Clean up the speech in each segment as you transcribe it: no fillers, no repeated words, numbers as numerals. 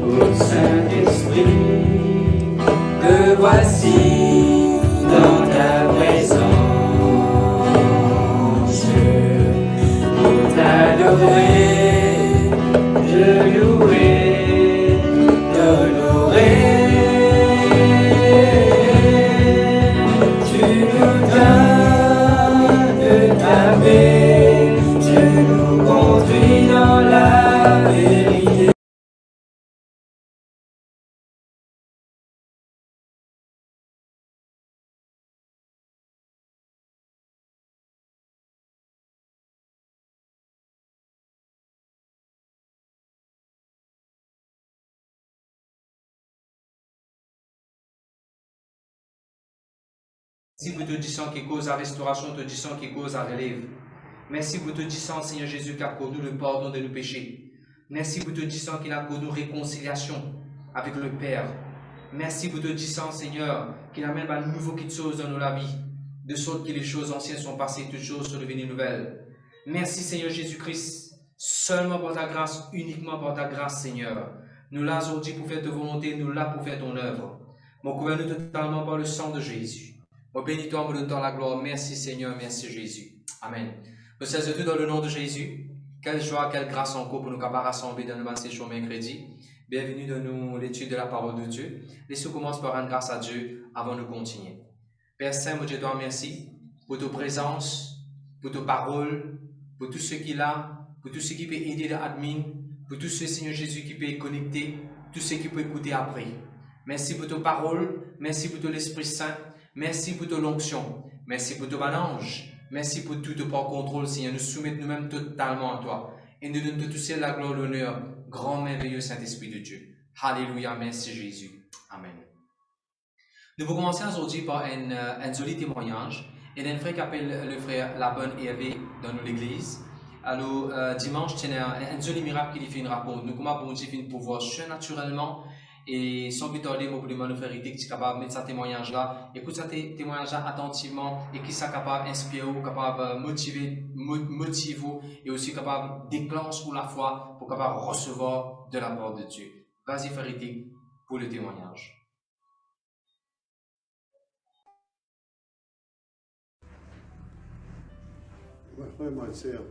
Ô Saint-Esprit, me voici dans ta présence pour t'adorer, te louer, t'honorer. Tu nous donnes de ta paix, tu nous conduis dans la vérité. Merci pour te disant qui cause la restauration, te disant qui cause la relève. Merci pour te disant, Seigneur Jésus, qui a pour nous le pardon de nos péchés. Merci pour te disant qu'il a pour nous réconciliation avec le Père. Merci pour te disant, Seigneur, qu'il a même un nouveau quelque chose dans nos vies, de sorte que les choses anciennes sont passées, toutes choses sont devenues nouvelles. Merci, Seigneur Jésus-Christ, seulement pour ta grâce, uniquement pour ta grâce, Seigneur. Nous l'avons aujourd'hui pour faire ta volonté, nous l'avons pour faire ton œuvre. Mon couvert nous totalement par le sang de Jésus. Mon bénis-toi, me donne la gloire. Merci Seigneur, merci Jésus. Amen. Nous sommes tous dans le nom de Jésus. Quelle joie, quelle grâce encore pour nous capables rassembler dans le séjour mercredi. Bienvenue dans l'étude de la parole de Dieu. Laissons commencer par rendre grâce à Dieu avant de continuer. Père Saint, moi je te remercie pour ta présence, pour ta parole, pour tout ce qu'il a, pour tout ce qui peut aider l'admin, pour tout ce Seigneur Jésus qui peut connecter, tout ce qui peut écouter après. Merci pour ta parole, merci pour ton Esprit Saint. Merci pour ton onction. Merci pour ton ange. Merci pour tout ton contrôle, Seigneur. Nous soumettons nous-mêmes totalement à toi. Et nous donnons tous la gloire, l'honneur, grand, merveilleux Saint-Esprit de Dieu. Alléluia. Merci Jésus. Amen. Nous allons commencer aujourd'hui par un joli témoignage. Il y a un frère qui appelle le frère Labonne Hervé dans l'église. Alors, dimanche, il y a un joli miracle qui fait une rapport. Nous, comment bon Dieu fait une pouvoir surnaturellement. Et sans plus tarder, mon nous faire aider, qui est capable de mettre ce témoignage-là, écoute ce témoignage-là attentivement et qui soit capable d'inspirer, capable de motiver et aussi capable de déclencher pour la foi pour capable recevoir de la part de Dieu. Vas-y, faire aider pour le témoignage. Frère, ma sœur,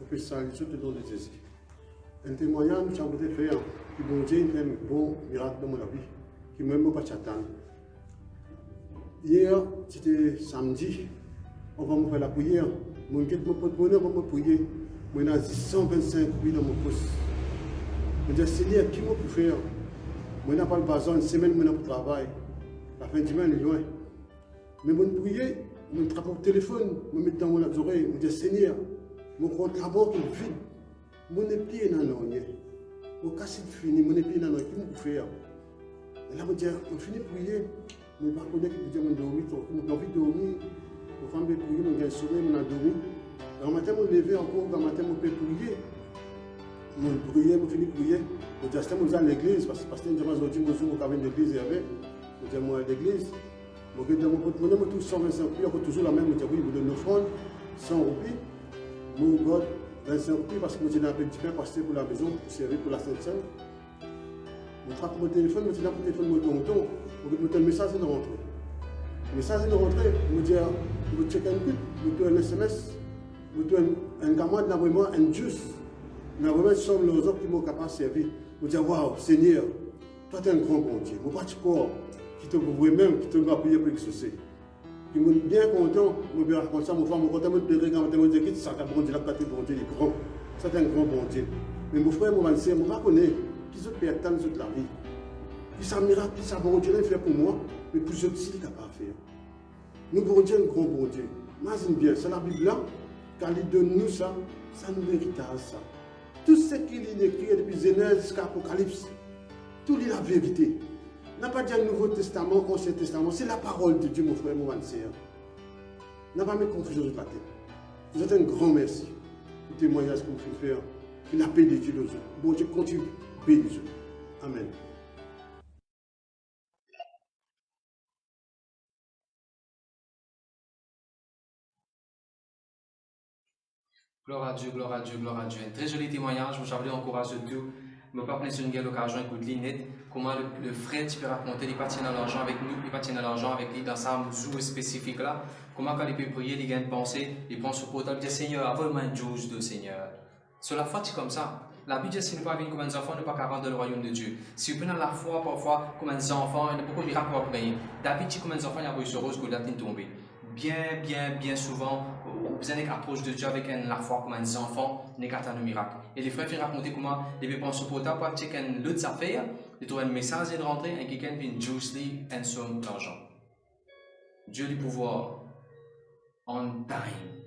on peut saluer tout le nom de Jésus. Un témoignage, j'ai envie de faire, qui bon Dieu fait un bon miracle dans mon vie, qui ne m'a pas t'attendre. Hier, c'était samedi, on va me faire la prière. Mon guide me porte bonheur pour me prier. Moi, j'ai 125 000 dans mon poste. Je dis, Seigneur, qui m'a pu faire? Moi, je n'ai pas besoin une semaine, je n'ai pas de travail. La fin du mois, elle est loin. Mais je prier, je me trappe au téléphone, je me mets dans mon oreille, je dis, Seigneur, mon compte là-bas est vide. Mon pied dans l'oignon. Mon casse est fini, mon pied dans l'oignon. Qui m'a pu faire? Et là, je dis, je finis de prier. Je ne sais pas comment je vais dormir. Je envie de dormir. Je femme de prier, je vais sourire, je vais dormir. Le matin, je me lever encore, le matin, je peux prier. Je prier, je finis de prier. Je dis, je vais à l'église, parce que je dis, aujourd'hui, je suis à l'église. Je dis, moi, à l'église. Je dis, je vais 125 roupies, toujours la même. Je dis, oui, je donne l'offrande, 100 roupies. Je God 25 roupies parce que je suis dans un petit pain passer pour la maison, pour servir pour la Sainte-Sainte. Je trappe mon téléphone, je dis, dans mon téléphone, je donne un message de rentrée. Le message de rentrée, je dis, je vais checker un but, je donne un SMS, je donne un gamin d'envoyer un juice. Je vraiment sur les autres qui m'ont capable de servir. Je dis, waouh, Seigneur, toi tu es un grand bon Dieu. Je ne sais pas qui te voit même, qui te va prier pour exaucer. Je suis bien content, je me raconte ça, je suis content de me dire que je suis un bon Dieu, il est grand. C'est un grand bon Dieu. Mais mon frère, mon ancien, je reconnais qu'ils sont perdants toute la vie. Qui sont miracle, qui sont bon Dieu, il fait pour moi, mais pour eux aussi, il est capable de faire. Nous, bon Dieu, un grand bon Dieu. Imagine bien, c'est la Bible là, quand il donne nous ça, ça nous héritage ça. Tout ce qu'il est écrit depuis Genèse jusqu'à Apocalypse, tout est la vérité. N'a pas dit le Nouveau Testament, Ancien Testament, c'est la parole de Dieu, mon frère, mon sœur. N'a pas mis confusion de la tête. Vous êtes un grand merci pour le témoignage que vous faites faire. Que la paix de Dieu nous. Bon Dieu continue, paix de Dieu. Amen. Gloire à Dieu, gloire à Dieu, gloire à Dieu. Un très joli témoignage, vous avez encouragé tout. Je ne veux pas prendre sur une l'occasion écoute l'inet comment le frère tu peux raconter, il pas dans l'argent avec nous, il pas dans l'argent avec lui dans sa mesure spécifique là. Comment quand il peut prier, il gagne une pensée, il prend son portable, il dit Seigneur, envoie-moi une chose de Seigneur. Sur la foi, c'est comme ça. La Bible dit si nous ne pas venir comme des enfants, nous ne pas qu'à rendre dans le royaume de Dieu. Si vous prenez la foi parfois comme des enfants, il y a beaucoup de miracles pour prier. David, dit comme des enfants, il a envoyé sur rose, Goliath est tombé. Bien souvent, vous avez une approche de Dieu avec la foi comme des enfants, n'est qu'à un miracle. Et les frères viennent raconter comment ils peuvent prendre son portable pour checker l'autre affaire, ils trouvent un message de rentrer et quelqu'un vient juicer un somme d'argent. Dieu du pouvoir. On time.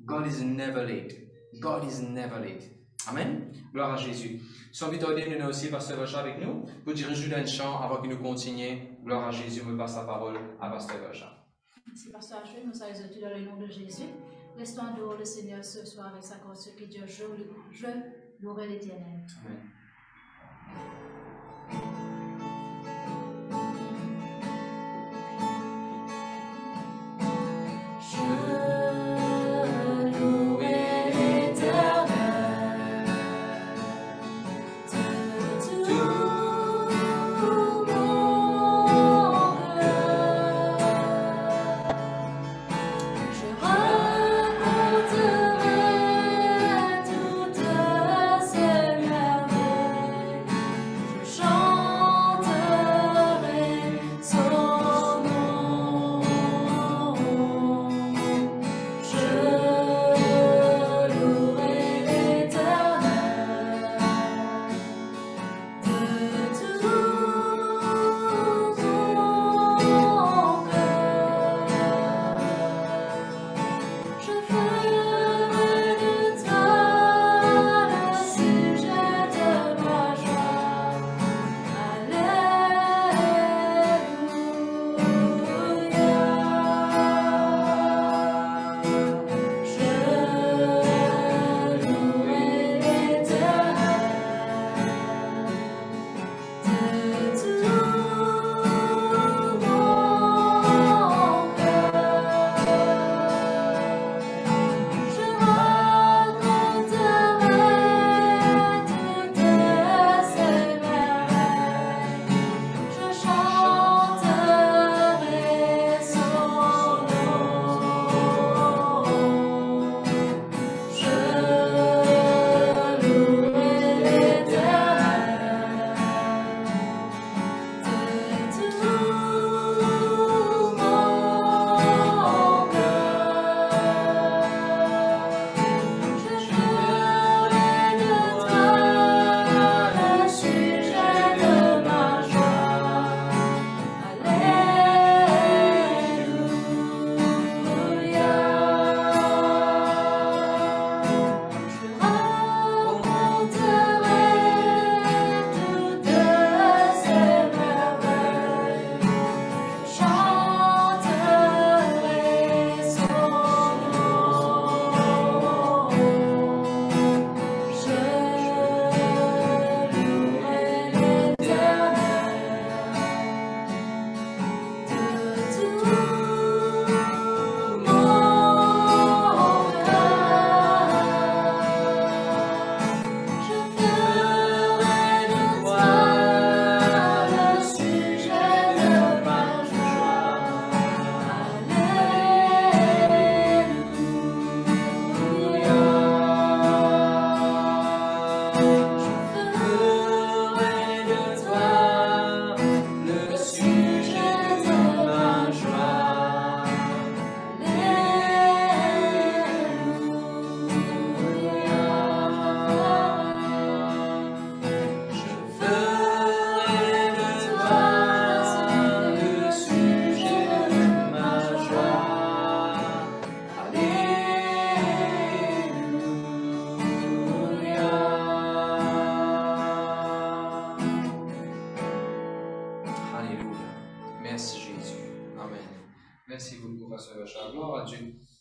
God is never late. God is never late. Amen. Gloire à Jésus. Sans but d'ordre, nous avons aussi Pasteur Vacha avec nous. Pour diriger un chant avant que nous continuions. Gloire à Jésus. Je passe la parole à Pasteur Vacha. Merci Pasteur Achoué. Nous allons tous dans le nom de Jésus. Laisse-toi en dehors le Seigneur ce soir avec sa grâce que Dieu je louerai l'Éternel. Amen.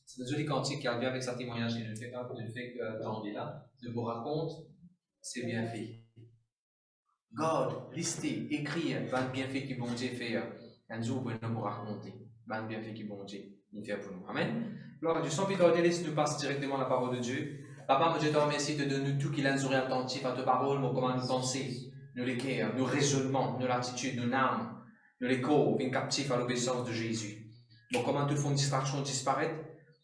C'est un joli cantique qui a bien avec sa témoignage qu'il ne fait pas, qu'il ne fait que dans là, de vous raconte, c'est bien fait. God, listez, écrire, 20 bienfaits que bon Dieu fait. Un jour, vous nous raconter, 20 bienfaits que bon Dieu fait pour nous. Amen. Alors, du sang puis d'ordre, laisse nous passe directement la parole de Dieu. Papa, moi, je te remercie de donner tout qu'il a une oreille attentive à ta parole, mon comment nous penser, nous les cœurs, nos raisonnements, nos attitudes, nos âmes, nous les corps, viennent captifs à l'obéissance de Jésus. Bon, comment tout font distraction disparaître,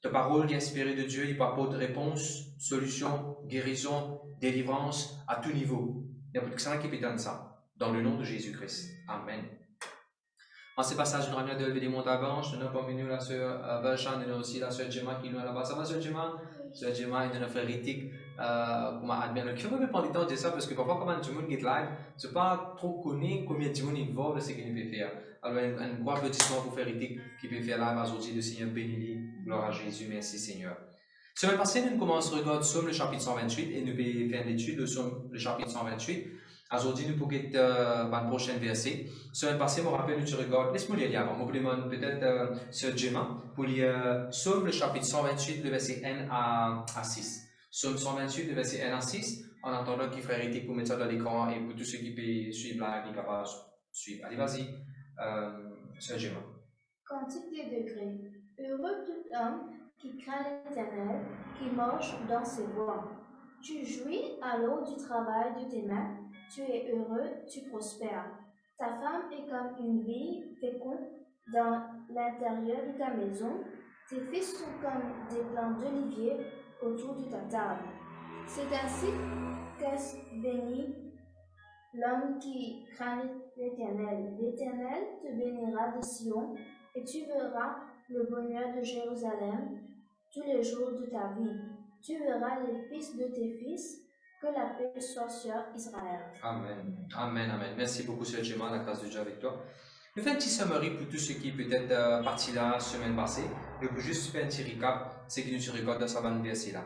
ta parole qui est inspirée de Dieu, il peut apporter réponse, solution, guérison, délivrance à tout niveau. Il n'y a plus que ça qui peut donner ça. Dans le nom de Jésus-Christ. Amen. En ce passage, je reviens de lever des monts avant. Je n'ai pas venu la sœur Valchan, et aussi la sœur Gemma qui est là-bas. Ça va, sœur Gemma? Sœur Gemma est notre frère Ritik. Comment admettre. Il faut même prendre le temps de dire ça parce que parfois, quand tout le monde est live, je ne sais pas trop connaître combien de monde involve ce qu'il peut faire. Alors, un gros applaudissement pour frère Ritik qui peut faire live aujourd'hui. Le Seigneur béni. Gloire à Jésus. Merci Seigneur. Semaine passée, nous commençons à regarder Psaume le chapitre 128 et nous allons faire l'étude de Psaume le chapitre 128. Aujourd'hui, nous pouvons être dans le prochain verset. Semaine passée, je me rappelle, tu regardes, laisse-moi lire avant. Je demande peut-être Sœur Gemma pour lire Psaume le chapitre 128, le verset 1 à 6. Psaume 128, le verset 1 à 6. En attendant qu'il ferait arrêter pour mettre ça dans l'écran et pour tous ceux qui peuvent suivre là, qui sont capables de suivre. Allez, vas-y, Sœur Gemma. Cantique des degrés. Heureux tout homme qui craint l'Éternel, qui marche dans ses voies. Tu jouis à l'aube du travail de tes mains. Tu es heureux, tu prospères. Ta femme est comme une vigne féconde dans l'intérieur de ta maison. Tes fils sont comme des plants d'olivier autour de ta table. C'est ainsi qu'est béni l'homme qui craint l'Éternel. L'Éternel te bénira de Sion, et tu verras le bonheur de Jérusalem tous les jours de ta vie. Tu verras les fils de tes fils. Que la paix soit sur Israël. Amen. Amen, amen. Merci beaucoup, Sœur Gemma, la grâce de Dieu avec toi. Nous faisons un petit summary pour tous ceux qui peut-être partis là la semaine passée. Je veux juste faire un petit recap, c'est que nous regardons dans ce verset là.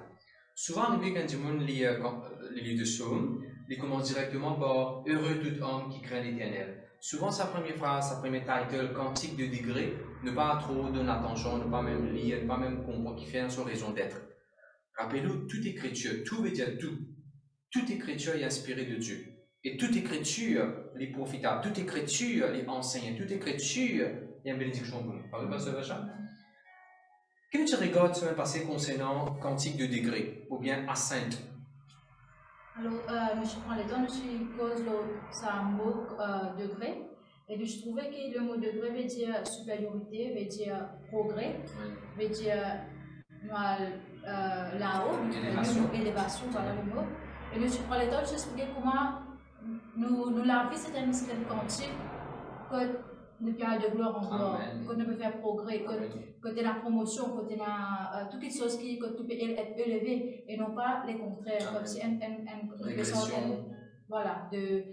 Souvent, quand du monde lit le livre de Psaume, il commence directement par heureux tout homme qui craint l'Éternel. Souvent, sa première phrase, sa première title, cantique de degré, ne pas trop donner attention, ne pas même lire, ne pas même comprendre qui fait son raison d'être. Rappelez-vous, toute écriture, tout veut dire tout. Toute écriture est inspirée de Dieu. Et toute écriture est profitable. Toute écriture est enseignée. Toute écriture est une bénédiction pour nous. Parlez pas ça, Vacha? Quel tu regardes semaine passée concernant cantique de degré ou bien ascente? Alors, je prends le temps, je cause ça mot degré. Et je trouvais que le mot degré veut dire supériorité, veut dire progrès, veut dire là-haut, élévation, voilà le mot. Et nous, je prends le temps de expliquer comment nous la vie, c'est un cantique que nous avons de gloire en gloire, que nous pouvons faire progrès, que la promotion, que toutes les choses que tu peux être élevé et non pas les contraires, comme si voilà, de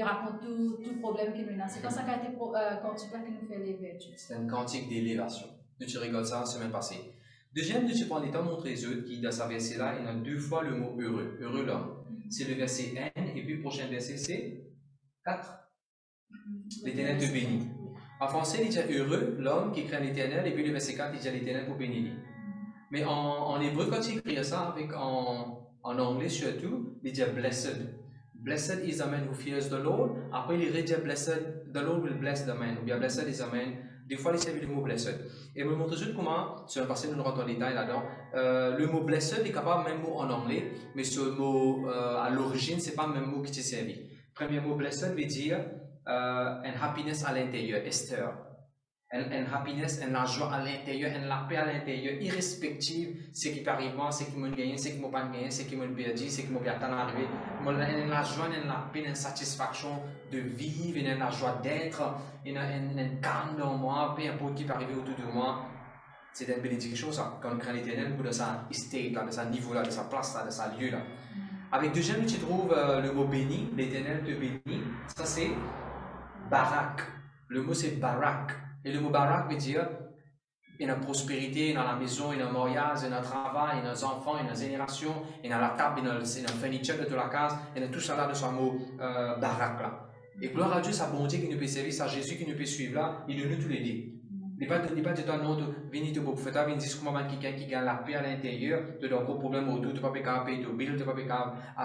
raconter tout problème qui nous a. C'est comme ça qu'a été cantique là qui nous fait lever. C'est un cantique d'élévation. Nous, tu regardes ça la semaine passée. Deuxième, tu prends le temps de montrer eux qui, dans ce verset-là, il y a deux fois le mot heureux. Heureux l'homme. C'est le verset 1, et puis le prochain verset, c'est 4. L'Éternel te bénit. En français, il dit heureux l'homme qui craint l'Éternel, et puis le verset 4, il dit l'Éternel pour bénir. Mais en hébreu, quand il écrit ça, en anglais surtout, il dit blessed. Blessed is the man who fears the Lord. Après, il dit blessed, the Lord will bless the man. Ou bien blessed is the man. Des fois, il s'agit du mot blessed. Et je vous montre juste comment, sur un passé, nous rentrons en détail là-dedans. Le mot blessed est capable, même mot en anglais, mais ce mot, à l'origine, ce n'est pas le même mot qui t'est servi. Premier mot blessed veut dire un happiness à l'intérieur, Esther. Un happiness, la joie à l'intérieur, la paix à l'intérieur, irrespective de ce qui peut arriver, ce qui m'a gagné, ce qui m'a pas gagné, ce qui m'a perdu, ce qui m'a bien arrivé. La joie, la paix, la satisfaction de vivre, la joie d'être, un calme dans moi, peu importe qui peut arriver autour de moi. C'est une bénédiction ça, quand on craint l'Éternel, de sa state, de sa niveau là, de sa place là, de sa lieu là. Avec deuxième, tu trouves le mot béni, l'Éternel te bénit, ça c'est barak. Le mot c'est barak. Et le mot barak veut dire il y a une prospérité dans la maison, il y a un mariage, il y a un travail, il y a des enfants, il y a une génération, il y a la table, il y a le furniture de toute la case, il y a tout ça là de ce mot barak là. Et gloire à Dieu, sa bonté qui nous peut servir, sa Jésus qui nous peut suivre là, il nous tous les deux. Il n'est pas de toi, non, venir te faire, venir dire comment quelqu'un qui gagne la paix à l'intérieur, de leurs gros problèmes autour, tu ne peux pas payer ton bill, tu ne peux pas payer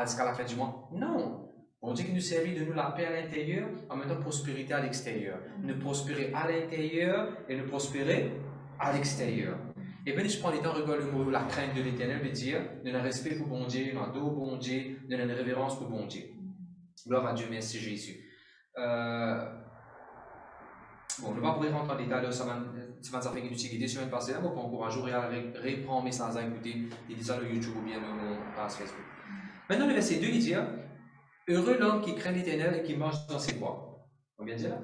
jusqu'à la fin du mois. Non! On dit qu'il nous servit de nous la paix à l'intérieur, en même temps prospérité à l'extérieur. Nous prospérer à l'intérieur et nous prospérer à l'extérieur. Et bien, je prends les temps, regarde le mot, la crainte de l'éternel, veut dire, de le respect pour bon Dieu, de dos bon Dieu, de la révérence pour bon Dieu. Gloire à Dieu, merci Jésus. Bon, on ne va pas pouvoir rentrer en détail, ça va faire une utilité semaine passée, mais pour encourager à reprendre mes messages à écouter, et dire ça sur YouTube ou bien sur page Facebook. Maintenant, le verset 2, il dit, heureux l'homme qui craint l'éternel et qui marche dans ses voies. On vient de dire?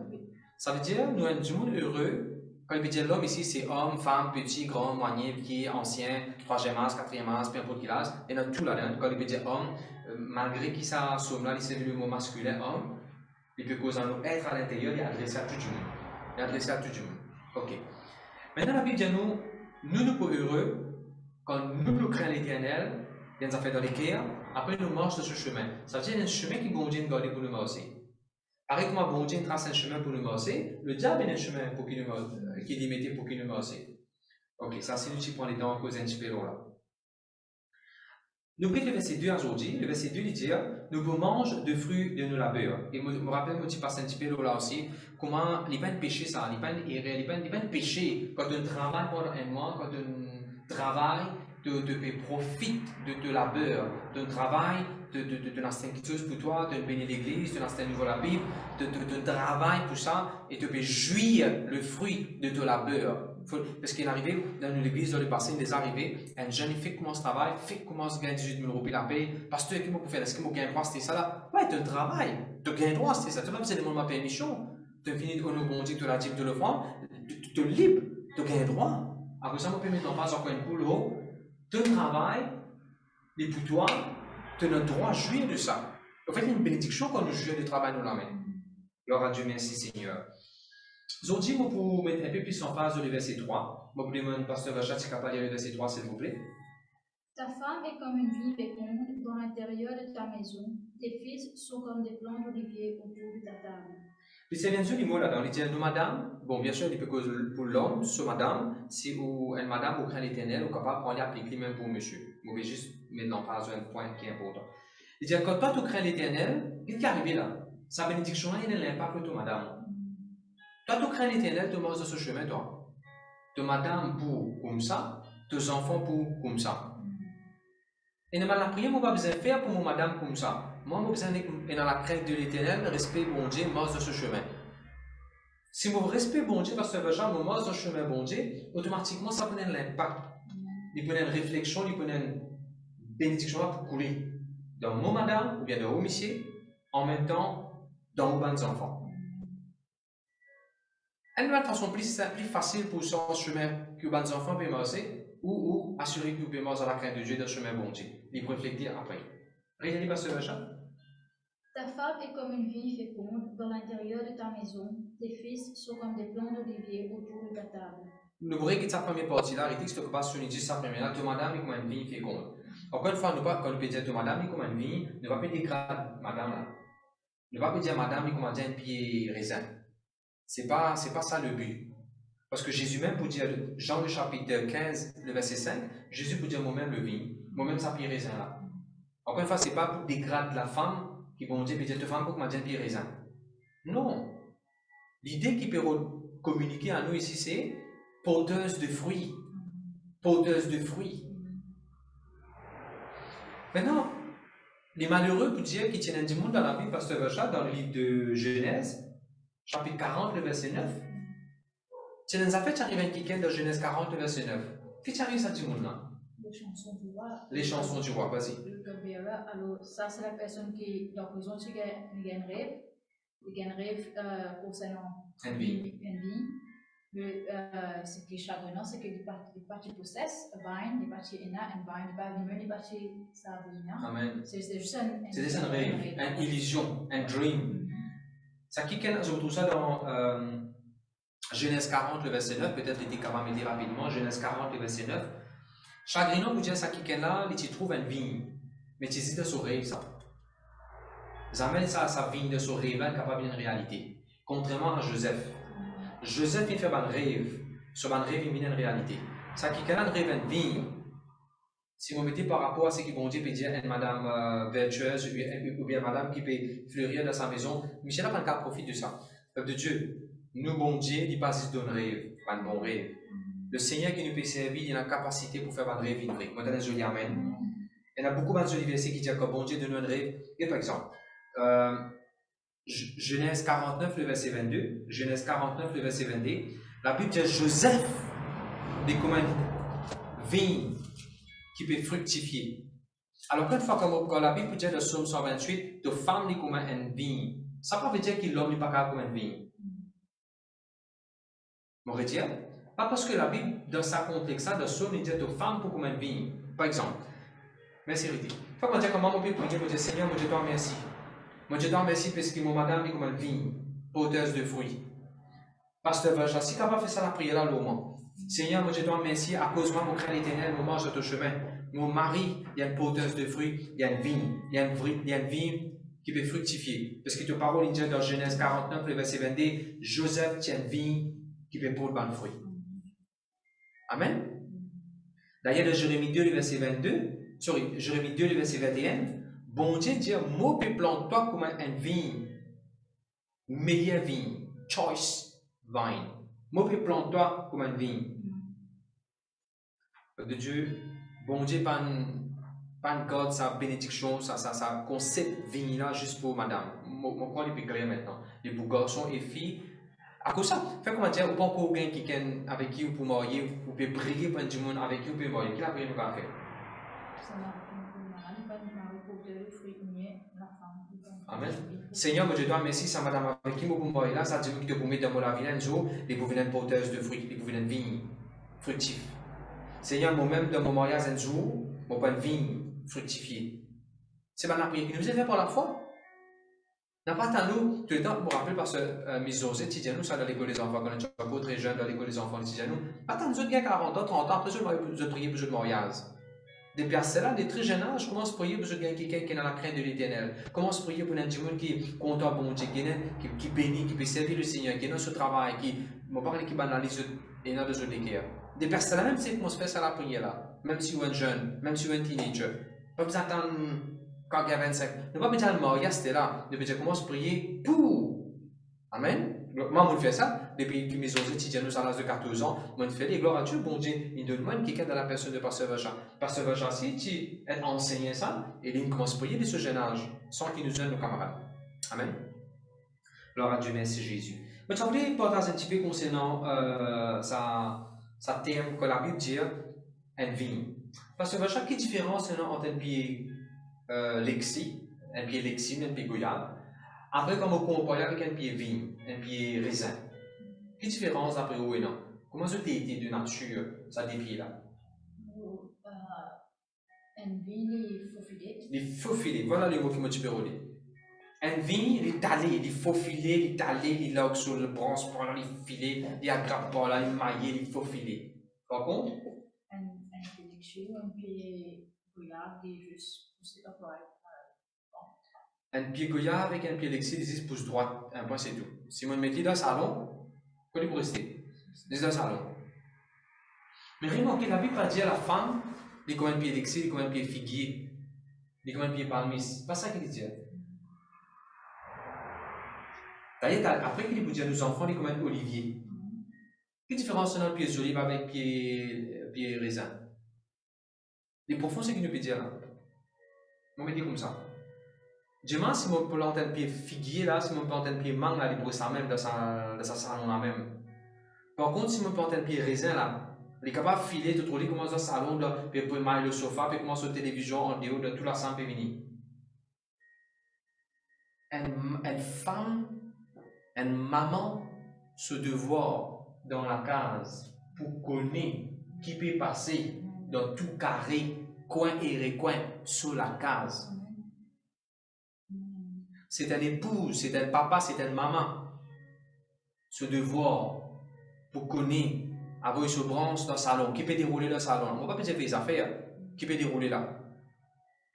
Ça veut dire, nous sommes du monde heureux. Quand il veut dire l'homme ici, c'est homme, femme, petit, grand, moyen, petit, ancien, 3e âge, 4e âge, peu importe quel âge, et dans tout là-dedans. Quand il veut dire homme, malgré qu'il somme là, il s'est le mot masculin, homme, il peut causer un être à l'intérieur et adresser à tout le monde. Et adresser à tout le monde. Ok. Maintenant, la Bible dit nous sommes heureux quand nous craignons l'éternel, il y a des affaires dans les cœurs, après nous marchons sur ce chemin. Ça veut dire qu'il y a un chemin qui bon Dieu nous garde pour nous marcher. Pareil comme bon Dieu trace un chemin pour nous marcher, le diable a un chemin pour qu'il est limité pour qu'il nous marche. Ok, ça c'est nous qui prenons les temps à cause d'un petit peu là. Nous prenons le verset 2 aujourd'hui. Le verset 2 dit nous vous mange de fruits de nos labeurs. Et je me rappelle, moi, tu passes un petit peu là aussi, comment il n'y a pas de péché, ça, il n'y a pas de péché quand on travaille pendant un mois, quand on travaille, tu profites de ton labeur, ton travail, de l'instinctueuse pour toi, de bénir l'église, de l'instinct nouveau la Bible, de travail, tout ça, et tu peux jouir le fruit de ton labeur. Parce qu'il est arrivé dans l'église, dans le passé, il est arrivé, un jeune fille commence à travailler, fille commence à gagner 18 000 € la paye, pasteur, qu'est-ce que vous faites? Est-ce que vous gagnez droit, c'était ça là? Ouais, tu as un travail, tu gagnes droit, c'était ça. Tu vas me demander ma permission, tu as fini de nous bon Dieu, tu l'as dit de le faire, tu es libre, tu gagnes droit. Après ça, on peut mettre en place encore un boulot, tu travailles, et pour toi, tu as le droit à jouir de ça. En fait, il y a une bénédiction quand nous jouons du travail dans la main. Gloire à Dieu, merci Seigneur. Aujourd'hui, pour mettre un peu plus en phase le verset 3, je vous demande, pasteur Vachat, si capable de lire le verset 3, s'il vous plaît. Ta femme est comme une vigne féconde dans l'intérieur de ta maison. Tes fils sont comme des plants d'olivier autour de ta table. Puis c'est bien sûr les mots là-dedans. Il dit nous madame, bon bien sûr il peut causer pour l'homme, sur madame, si vous une madame vous craint l'éternel, vous capable de prendre l'appliquer même pour monsieur. Vous pouvez juste mettre en phase un point qui est important. Il dit quand toi tu crains l'éternel, qu'est-ce qui est arrivé là? Sa bénédiction là, il a l'impact sur toi madame. Toi tu crains l'éternel, tu marches dans ce chemin toi. Tu madame pour comme ça, tes enfants pour comme ça. Et dans la prière, moi, pas besoin de faire pour mon madame comme ça. Moi, j'ai besoin de dans la crainte de l'éternel, respect bon Dieu, marche dans ce chemin. Si mon respect bon Dieu, parce que je marche dans ce chemin bon Dieu, automatiquement, ça prend l'impact. Il prend une réflexion, il prend une bénédiction pour couler dans mon madame ou bien dans mon monsieur, en même temps, dans vos bonnes enfants. Une façon plus facile pour ce chemin que vos bonnes enfants peuvent marcher, ou assurer que vous pouvez marcher dans la crainte de Dieu dans le chemin bon Dieu. Il faut réfléchir après. Regardez, pasteur Vachat. Ta femme est comme une vigne féconde dans l'intérieur de ta maison. Tes fils sont comme des plants d'olivier autour de ta table. Nous voulons quitter sa première partie là, arrêtez que pas sur sa première là, madame est comme une vigne féconde. Encore une fois, quand nous peut dire madame est comme une vigne, ne va pas dégrader madame là. Ne va pas dire madame est comme un pied raisin. C'est pas ça le but. Parce que Jésus même pour dire, Jean le chapitre 15, le verset 5, Jésus pour dire moi-même le vigne, moi-même ça pied raisin là. Encore une fois, ce n'est pas pour dégrader la femme qui vont dire, peut-être femme pour que m'a dit pied raisin. Non. L'idée qui peut communiquer à nous ici, c'est porteuse de fruits. Porteuse de fruits. Maintenant, les malheureux pour dire qu'ils tiennent du monde dans la Bible, pasteur Vachat, dans le livre de Genèse, chapitre 40, le verset 9. C'est une affaire qui arrive à quelqu'un dans Genèse 40, le verset 9. Qu'est-ce qui arrive à ce monde-là? Les chansons du roi. Les chansons du roi, vas-y. Alors, ça, c'est la personne qui est dans la prison, qui a un rêve. Il a un rêve concernant une vie. Ce qui est chagrinant, c'est que les parties possessent, vine, les parties ena, un vine, pas vine, les parties savina. Amen. C'est juste un rêve, une illusion, un dream. Ça qui je retrouve ça dans Genèse 40, le verset 9, peut-être il était capable de mettre rapidement, Genèse 40, le verset 9. Chagrinant pour dire ça qui là, il trouve une vigne, mais tu hésites à son rêve ça. Jamais ça, sa vigne de son rêve, capable d'une réalité. Contrairement à Joseph. Joseph, il fait un rêve. Sur un rêve, il met une réalité. Ça qui là, rêve une vigne. Si vous mettez par rapport à ce qu'ils vont dire, peut dire une madame vertueuse ou bien madame qui peut fleurir dans sa maison, Michel a pas un cas profite de ça. Peuple de Dieu, nous, bon Dieu, il passe d'un rêve, pas un bon rêve. Le Seigneur qui nous peut servir, il a la capacité pour faire un rêve vrai. Moi, je dis Amen. Il y a beaucoup de versets qui disent que bon Dieu donne un rêve. Et par exemple, Genèse 49, le verset 22. Genèse 49, le verset 22. La Bible dit Joseph est comme une vigne qui peut fructifier. Alors, quand la Bible dit dans Psaume 128, de femme est comme une vigne. Ça ne veut pas dire que l'homme n'est pas comme une vigne. On va dire, pas parce que la Bible, dans sa contexte, dans Psaume, il dit de femme pour comme une vigne. Par exemple, merci Riti. Quand on dit comment on peut prier, on dit Seigneur, moi je te remercie. Moi je te remercie parce que mon madame est comme une vigne, porteuse de fruits. Pasteur Vaja, si tu n'as pas fait ça la prière là, l'homme. Seigneur, moi je te remercie à cause de moi, mon crâne éternel, mon marche de ton chemin. Mon mari, il y a une porteuse de fruits, il y a une vigne, il y a une vigne qui peut fructifier. Parce que ta parole, il dit dans Genèse 49, le verset 22, Joseph tient une vigne qui peut porter de fruits. Amen. D'ailleurs, dans Jérémie 2, le verset 22, Jérémie 2, le verset 21, bon Dieu dit, moi, je plante toi comme une vigne, meilleure vigne, choice vine. Moi, je plante toi comme une vigne. De Dieu, bon Dieu, pas une garde sa bénédiction, sa concept vigne là, juste pour madame. Mon point est plus clair maintenant. Et pour garçons et filles, à cause de ça, fait comment dire, ou pas encore quelqu'un avec qui vous pouvez marier, vous pouvez prier pour du monde avec qui vous pouvez marier. Qui la prière nous va faire? Amen. Seigneur, moi je dois remercier sa madame avec qui vous pouvez marier là, ça dit que vous mettez dans la vie un jour, et vous venez une porteuse de fruits, et vous venez une vigne fructif. Seigneur, moi-même dans mon mariage un jour, mon pas une vigne fructifiée. C'est ma prière qui nous est fait pour la foi. N'a pas tant nous, tout le temps, je me rappelle parce que mes osés, nous, ça dans l'école des enfants, quand on est encore très jeune dans l'école des enfants, nous, pas tant nous autres, 40 ans, 30 ans, après, je prier pour le mariage. Depuis à cela, des très jeunes âges, je commence à prier pour quelqu'un qui est dans la crainte de l'éternel. Commence à prier pour un monde qui est content, bon Dieu, qui bénit, qui peut servir le Seigneur, qui est dans ce travail, qui, mon parle qui banalise et dans les autres équerres. Des personnes, même si on se fait ça la prière là, même si vous êtes jeune, même si vous êtes teenager, pas besoin d'attendre quand il y a 25. Ne pas besoin de mariage, c'était là. De besoin commence à prier pour. Amen. Moi, je fais ça. Depuis que mes étudiants nous à l'âge de 14 ans, je fais les gloires à Dieu. Bon Dieu, il donne quelqu'un dans la personne de Pasteur Vajan. Pasteur Vajan, si tu enseignes ça, et il commence à prier de ce jeune âge, sans qu'il nous donne nos camarades. Amen. Gloire à Dieu, merci Jésus. Mais tu voulais partager un petit peu concernant sa terme que la Bible dit, une vigne. Pasteur Vajan, quelle différence entre un pied lexi, un pied lexi, un pied goyave? Après, comme on compare avec un pied vigne, un pied raisin, quelle différence après où et non? Comment ça a été de nature, ça des pieds là? Un vigne, il faut filer. Les faux filets, voilà les mots qui m'ont dit relire. Un vigne, il est talé, il faut filer, il est talé, il est sur le bronze, par là, il filet, il aggrappe par là, il maillé, il faut filer. Par contre? Un pied lexi, un pied goyave, il est juste poussé à droite. Un pied goya avec un pied lexi, 10 pouces droit, un point c'est tout. Si on met dans le salon, il faut rester. C'est dans le salon. Mais remarquez, la Bible va dire à la femme, il est comme un pied lexi, il est comme un pied figuier, il est comme un pied palmis. C'est pas ça qu'il dit. D'ailleurs, après qu'il dit à nos enfants, il est comme un olivier. Quelle différence entre un pied d'olive avec un pied raisin? Les profonds, c'est qu'il nous peut dire là. On va dire comme ça. Demain, si on plante un pied figuier là, si on plante un pied mangue là, il brûle ça même dans sa salon là même. Par contre, si on plante un pied raisin là, il est capable de filer, de trouver comment dans le salon, puis pour mettre le sofa, puis comment sur la télévision, en dehors de toute la salle peut venir. Une femme, une maman, se devoir dans la case pour connaître qui peut passer dans tout carré, coin et recoin sur la case. C'est un épouse, c'est un papa, c'est un maman. Ce devoir pour connaître, avoir ce branche dans le salon, qui peut dérouler dans le salon. On ne va pas dire faire des affaires, qui peut dérouler là.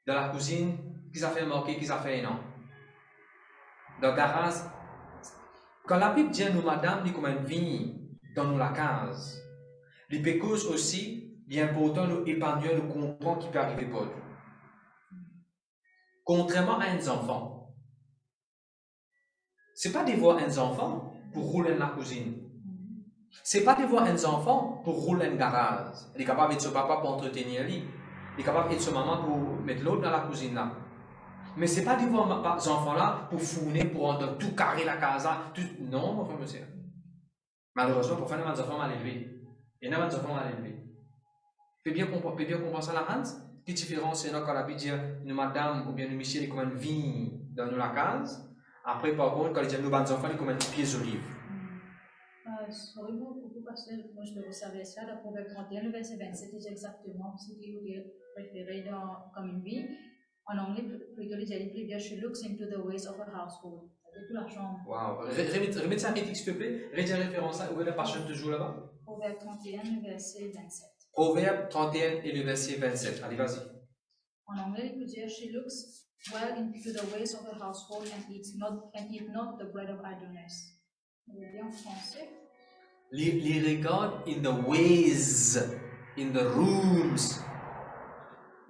Dans la cuisine, qui a fait marquer, qui a fait non. Dans le garage, quand la Bible dit à nous, madame, il comme une vigne dans nous la case. Les pécos aussi, il est important de nous épargner, de comprendre qui peut arriver pour nous. Contrairement à un enfant. Ce n'est pas devoir un enfant pour rouler dans la cuisine. Ce n'est pas de voir un enfant pour rouler un garage. Il est capable d'être son papa pour entretenir lui. Il est capable d'être son maman pour mettre l'autre dans la cuisine là. Mais ce n'est pas de voir ces enfants-là pour fourner, pour tout carrer la casa. Tout... Non, mon frère, monsieur. Malheureusement, pour faire des enfants mal élevés. Il y en a des enfants mal élevés. Peut bien comprendre ça la Hans. Quelle différence c'est quand la Bible dit une madame ou bien une monsieur, il est comme une vigne dans la case. Après, par contre, quand il dit nous, enfants, il est comme un pied d'olive. Sorry beaucoup parce que moi je le savais ça, dans Proverbe 31, le verset 27, c'est exactement ce qui est préféré comme une vie. En anglais, plutôt les dire she looks into the ways of her household. C'est tout la chambre. Wow. Remets ça à s'il te plaît. Remets la référence là. Où est la page toujours là-bas? Proverbe 31, le verset 27. Proverbe 31 et le verset 27. Allez, vas-y. En anglais, il peut dire she looks well into the ways of her household and eat not the bread of idleness. Vous voyez en français? Les regarde in the ways, in the rooms.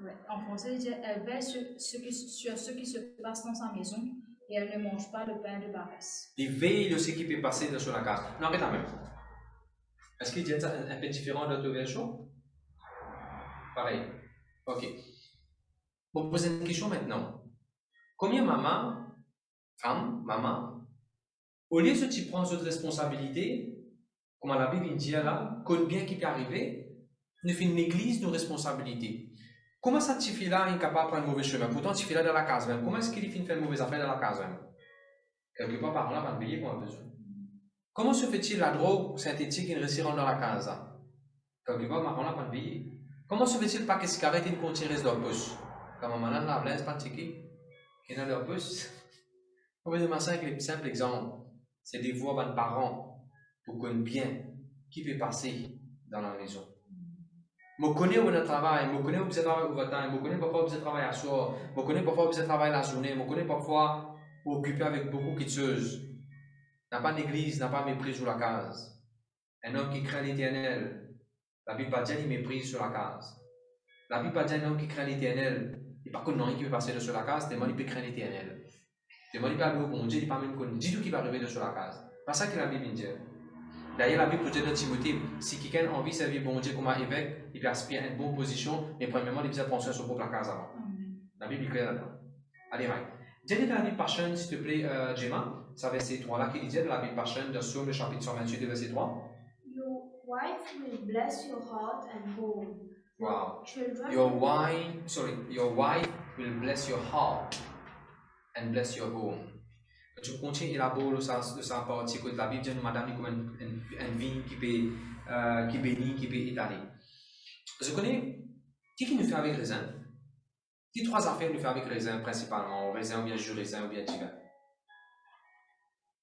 Ouais. En français, il dit elle veille sur ce qui se passe dans sa maison et elle ne mange pas le pain de paresse. Il veille de ce qui peut passer dans la case. Non, arrête la même. Est-ce qu'il dit ça un peu différent de l'autre version? Pareil. Ok. Pour poser une question maintenant. Combien maman, au lieu de tu prends cette responsabilité, comme la Bible dit là, combien qui peut arriver, nous fait une néglige nos responsabilités. Comment ça tu fais là, incapable de prendre un mauvais chemin? Pourtant, tu fais là dans la case même. Comment est-ce qu'il fait de faire une mauvaise affaire dans la case même? Quelque part par là, on va payer qu'on a besoin. Comment se fait-il la drogue synthétique qui ne rentre dans la case? Quelque part par là, on va payer. Comment se fait-il pas que ce carré une continue dans le bus? Comme on a la blaise, pas de ticket, qui est dans le bus. On va dire un simple exemple. C'est des voix de parents pour connaître bien qui peut passer dans la maison. Je connais où on travaille, je connais où vous travaillez au matin, je connais parfois où vous travaillez à soir, je connais parfois où vous travaillez la journée, je connais parfois occupé avec beaucoup de choses. N'a pas d'église, n'a pas mépris sur la case. Un homme qui craint l'Éternel, la Bible pas dire il méprise sur la case. La Bible pas dire un homme qui craint l'Éternel, il n'y a pas que non qui peut passer sur la case, tellement il peut craindre l'Éternel. Tellement il peut aller au bon Dieu, il ne peut pas même connaître. Dis tout qui va arriver sur la case. C'est pas ça que la Bible dit. D'ailleurs, la Bible dit dans Timothée, si quelqu'un a envie de servir bon Dieu comme un évêque, il peut aspirer à une bonne position, mais premièrement, il doit penser à son propre case avant. La Bible est claire là-dedans. Allez, right. Dis dans la Bible Passion, s'il te plaît, Gemma, ça verset 3 là, qui dit dans la Bible Passion, dans Psaume, le chapitre 128, verset 3. Your wife will bless your heart and home. Wow. Children. Your wife will bless your heart and bless your home. Tu continues à élaborer le sens de sa partie que la Bible dit madame est comme une vigne qui bénit, qui peut étaler. Je connais qui nous fait avec raisin. Qui trois affaires nous fait avec raisin principalement, raisin ou bien jus raisin ou bien divin.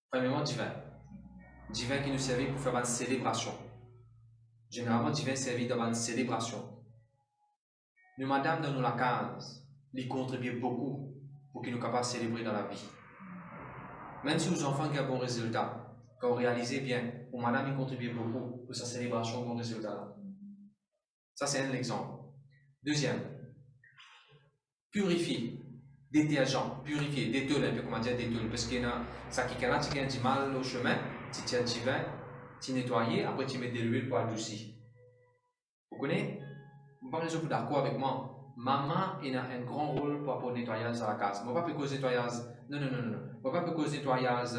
Premièrement divin. Divin qui nous servait pour faire une célébration. Généralement divin servi dans une célébration. Nous madame dans la case, il contribue beaucoup pour qu'ils nous capables de célébrer dans la vie. Même si aux enfants qui ont un bon résultat, quand on réalise bien, pour madame, il contribue beaucoup pour sa célébration, bon résultat. Ça, c'est un exemple. Deuxième, purifie, détergent, purifier, détourne, un peu comment dire détourne, parce qu'il y a ça qui a du mal au chemin, si tu as du vin, tu nettoies, après tu mets de l'huile pour adoucir. Vous connaissez? Vous ne pouvez pas d'accord avec moi. Maman a un grand rôle pour le nettoyage de la case. Je ne vais pas causer nettoyage. Non. Je ne vais pas causer nettoyage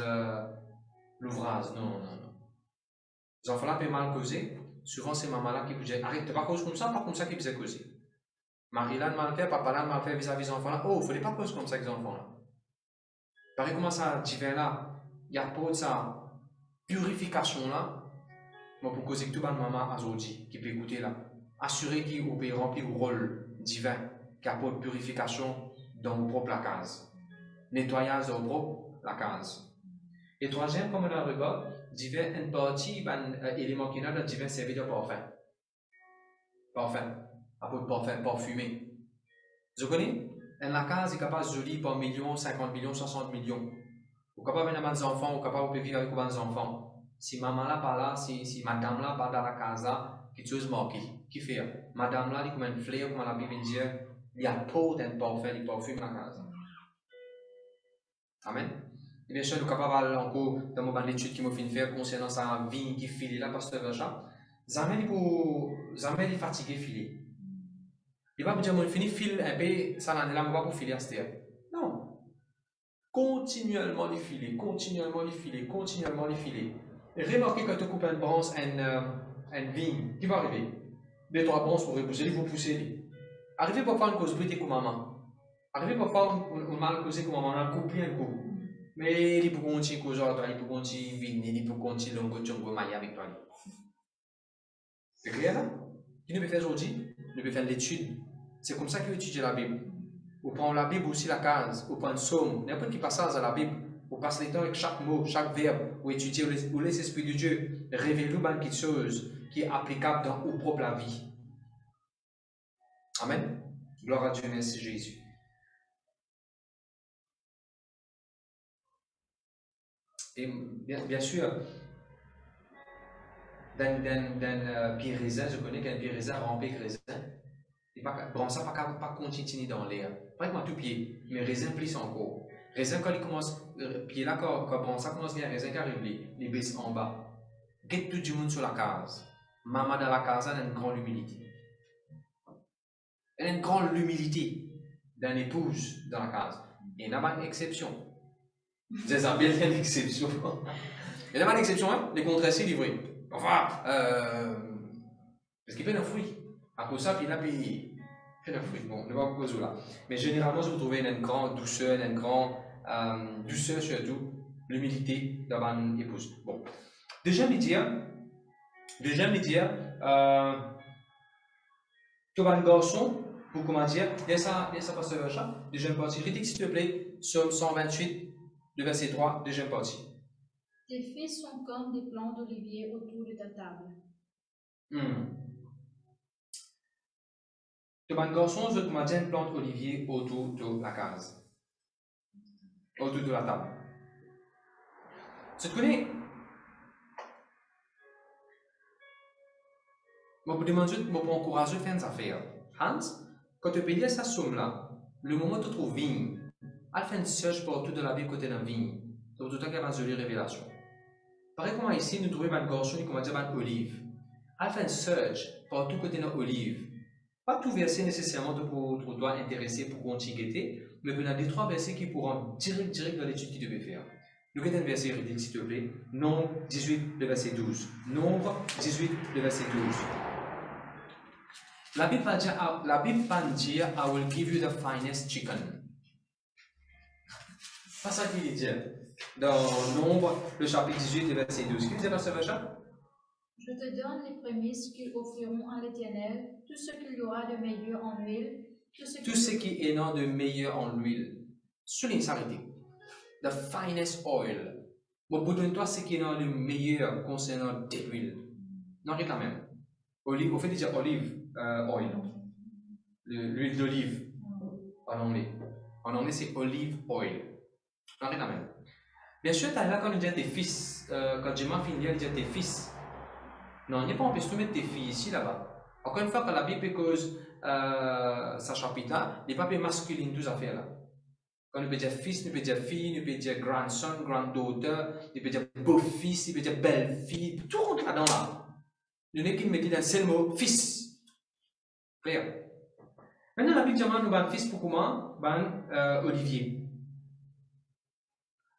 l'ouvrage. Non. Les enfants-là peuvent mal causer. Souvent, c'est maman-là qui vous dit arrête, tu ne pas causer comme ça, pas comme ça qui vous a causé. Marie-là mal fait, papa-là mal fait vis-à-vis des enfants-là. Oh, il ne fallait pas causer comme ça avec les enfants-là. Pareil, comment ça, divin-là, il y a pas de ça purification-là. Moi, pour causer que tout le monde, maman, aujourd'hui, qui peut écouter là. Assurer qu'il peut remplir le rôle divin qui apporte purification dans vos propres case. Nettoyage dans vos propres la case. Et troisième, comme on a regardé, divin une partie, un élément qui est là, le divin servi de parfum. Parfum. Apporte parfum, parfumé. Vous connaissez? La case est capable de jolie par millions, 50 millions, 60 millions. Vous êtes capable de venir des enfants, vous êtes capable de vivre avec des enfants. Si maman là pas là, si madame là pas dans la case là, quelque chose manque. Qui fait? Madame là, il est comme un flair, comme la Bible dit, il y a trop d'un parfum, il parfume la case. Amen. Et bien sûr, nous sommes capables encore, dans mon l'étude qui m'a fait faire concernant sa vie qui file là, pasteur Benjamin, jamais il est fatigué filer. Il va me dire, moi, fini fil un peu, ça l'année là, on va pour filer à cette terre. Non. Continuellement les filer, continuellement les filer, continuellement les filer. Et remarquez quand tu coupes une branche, une vigne, qui va arriver? Deux, trois branches pour repousser, il faut pousser. Arrivez pour faire une cause brute comme maman. Arrivez pour faire une mal causée comme maman, on a coupé un coup. Mais il peut continuer cause autre, il peut continuer vigne, il peut continuer l'ongo tchongo maïa avec toi. C'est clair là? Qui nous peut faire aujourd'hui? Nous peut faire l'étude. C'est comme ça qu'il étudie la Bible. On prend la Bible aussi la case, on prend le psaume, n'importe qui passage à la Bible. On passe le temps avec chaque mot, chaque verbe, ou étudier, ou laisse l'Esprit de Dieu révéler quelque chose qui est applicable dans ou propre la vie. Amen. Gloire à Dieu, merci Jésus. Et bien sûr, dans pied raisin, je connais qu'un pied raisin rempli de raisin. Bon, ça ne pas continuer dans l'air. Pas que tout pied, mais raisin plus encore. Raisin, quand il commence, pied là, quand bon, ça commence bien, raisin qui arrive, les baisse en bas. Get tout le monde sur la case. Maman dans la case, elle a une grande humilité. Elle a une grande humilité d'un épouse dans la case. Et il n'y a pas d'exception. C'est ça, bien une exception. Il n'y a pas d'exception, hein? Les contrats livrés. Enfin, parce qu'il fait un fruit. À cause de ça, il a payé. Il fait un fruit. Bon, ne va pas poser là. Mais généralement, je vous trouvez une grande douceur, une grande douceur surtout, l'humilité d'avoir une épouse. Bon. Deuxième dire, tu vas un garçon, pour comment dire, il y a ça passe le chat. Deuxième partie. Rédite, s'il te plaît, Psaume 128. Le verset 3, deuxième partie. Tes fils sont comme des plants d'olivier autour de ta table. Tu vas un garçon, je te mets une plante d'olivier autour de la case. Autour de la table. Tu te connais? Je vous demande, je vous encourage à faire une affaire. Hans, quand tu payes cette somme-là, le moment où tu trouves vigne, elle fait une search pour tout de la Bible côté de la vigne. Donc, tout le temps qu'il y a une jolie révélation. Pareil comme ici, nous trouvons un garçon qui commence à dire une olive. Elle fait une search pour tout côté de l'olive. Pas tout verset nécessairement pour toi intéresser pour continuer, mais il y a des trois versets qui pourront direct dans l'étude qu'il devait faire. Nous avons un verset juridique, s'il te plaît. Nombre 18, le verset 12. Nombre 18, le verset 12. La Bible va dire, I will give you the finest chicken. Pas ça qu'il dit. Dans Nombre, le chapitre 18, le verset 12. Qu'est-ce qu'il dit dans ce verset? Je te donne les prémices qu'ils offriront à l'Éternel, tout ce qu'il y aura de meilleur en l'huile, tout ce qui est non de meilleur en l'huile. Souligne ça, arrêtez. The finest oil. Bon, pour donner toi ce qui est non le meilleur concernant de l'huile. Non, rien quand même. Olive, au fait, dire olive oil. L'huile d'olive. En anglais. En anglais, c'est olive oil. Non, rien quand même. Bien sûr, tu as là quand on dit à tes fils, quand j'ai ma fille, il dit à tes fils. Non, il n'y a pas empêché de mettre tes filles ici, là-bas. Encore une fois, quand la Bible cause sa chapitre là, il n'y a pas de masculine, toutes ces affaires-là. Quand on peut dire fils, on peut dire fille, on peut dire grandson, granddaughter, on peut dire beau-fils, on peut dire belle-fille, tout rentre là-dedans là. Il n'y a qu'une met d'un seul mot, fils. Clair. Maintenant, la Bible dit nous avons fils pour comment? Olivier.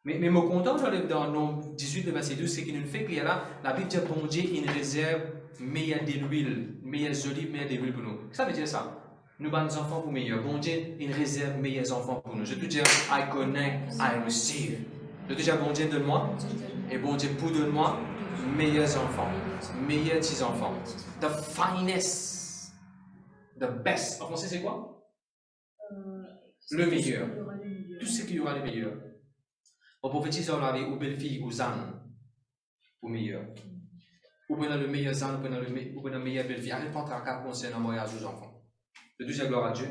Mais mon content, dans Nombre 18, le verset 12, c'est qu'il nous fait qu'il y a là, la Bible dit bon Dieu, une réserve meilleure de l'huile, meilleures olives, meilleure de l'huile pour nous. Ça veut dire ça. Nous avons des enfants pour meilleurs. Bon Dieu, une réserve meilleurs enfants pour nous. Je te dis, I connect, I receive. Je te dis, bon Dieu, donne-moi. Et bon Dieu, pour donne-moi meilleurs enfants, meilleurs petits-enfants. The finest, the best. En français, c'est quoi? Le meilleur. Tout ce qu'il y aura de meilleur. On prophétise, on avait ou belle-fille ou zan pour meilleur. Ou prenez le meilleur zan, ou prenez la meilleure belle-fille. Arrête pas de traquer concernant le mariage aux enfants. De toute gloire à Dieu.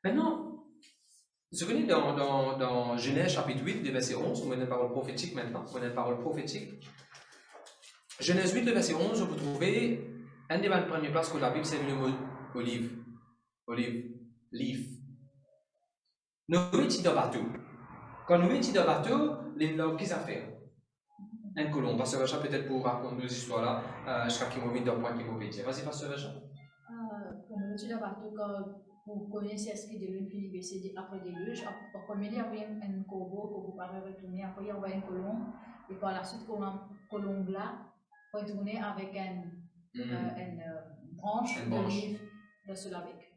Maintenant, ce qu'on est dans Genèse chapitre 8, verset 11, on a une parole prophétique maintenant. On a une parole prophétique. Genèse 8, verset 11, vous trouvez un des premières places que la Bible c'est le mot olive. Olive, leaf. Nous sommes dans bateau. Quand nous étions dans le bateau, les langues qu'ils ont fait. Un colon. Pasteur Vacha, peut-être pour raconter nos histoires là, je crois qu'il m'a mis dans le point qu'il m'a dit. Vas-y, Pasteur Vacha. Quand nous étions dans le bateau, quand vous connaissez ce qui devient Philippe BCD après des déluge, en premier lieu, il y avait un corbeau que vous pouvez retourner, après il y avait un colon, et par la suite, colombe là, retourner avec une branche d'olive de ce labec.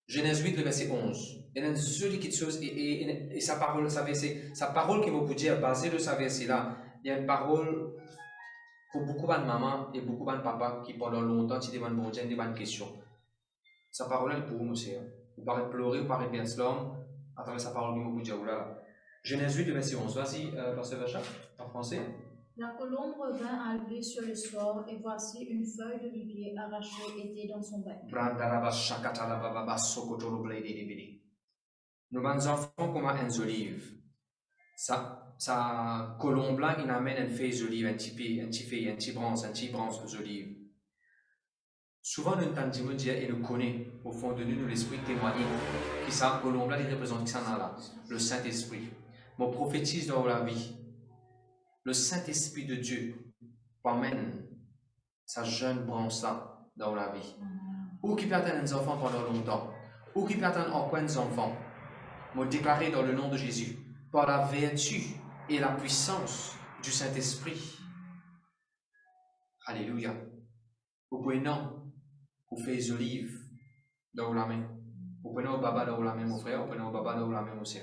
Genèse 8, le verset 11. Il y a une jolie petite chose, et sa parole, sa parole qui va vous dire, basée sur sa verset-là, il y a une parole pour beaucoup de mamans et beaucoup de papas qui pendant longtemps, tu demandes bon Dieu, des bonnes questions. Sa parole, elle est pour nous aussi. Vous parlez pleurer, vous parlez bien l'homme, à travers sa parole qui va vous dire, oula. Genèse 8, le verset 11. Vas-y, Pasteur Vacha, en français. La colombe revint à lui sur le sort, et voici une feuille d'olivier arrachée était dans son bec. Nos bons enfants comme un olive. Sa colombe là, il amène une feuille d'olive, un petit branche d'olive. Souvent, nous entendons dire et nous connaissons au fond de nous l'esprit témoigné qui sa colombe là, il représente qui ça là, le Saint-Esprit. Mon prophétise dans la vie. Le Saint-Esprit de Dieu amène sa jeune branche-là dans la vie. Ou qui peut attendre des enfants pendant longtemps, ou qui peut attendre encore des enfants, m'a déclaré dans le nom de Jésus, par la vertu et la puissance du Saint-Esprit. Alléluia. Vous pouvez non, vous faites les olives dans la main. Vous prenez au baba dans la main, mon frère, vous prenez au baba dans la main aussi.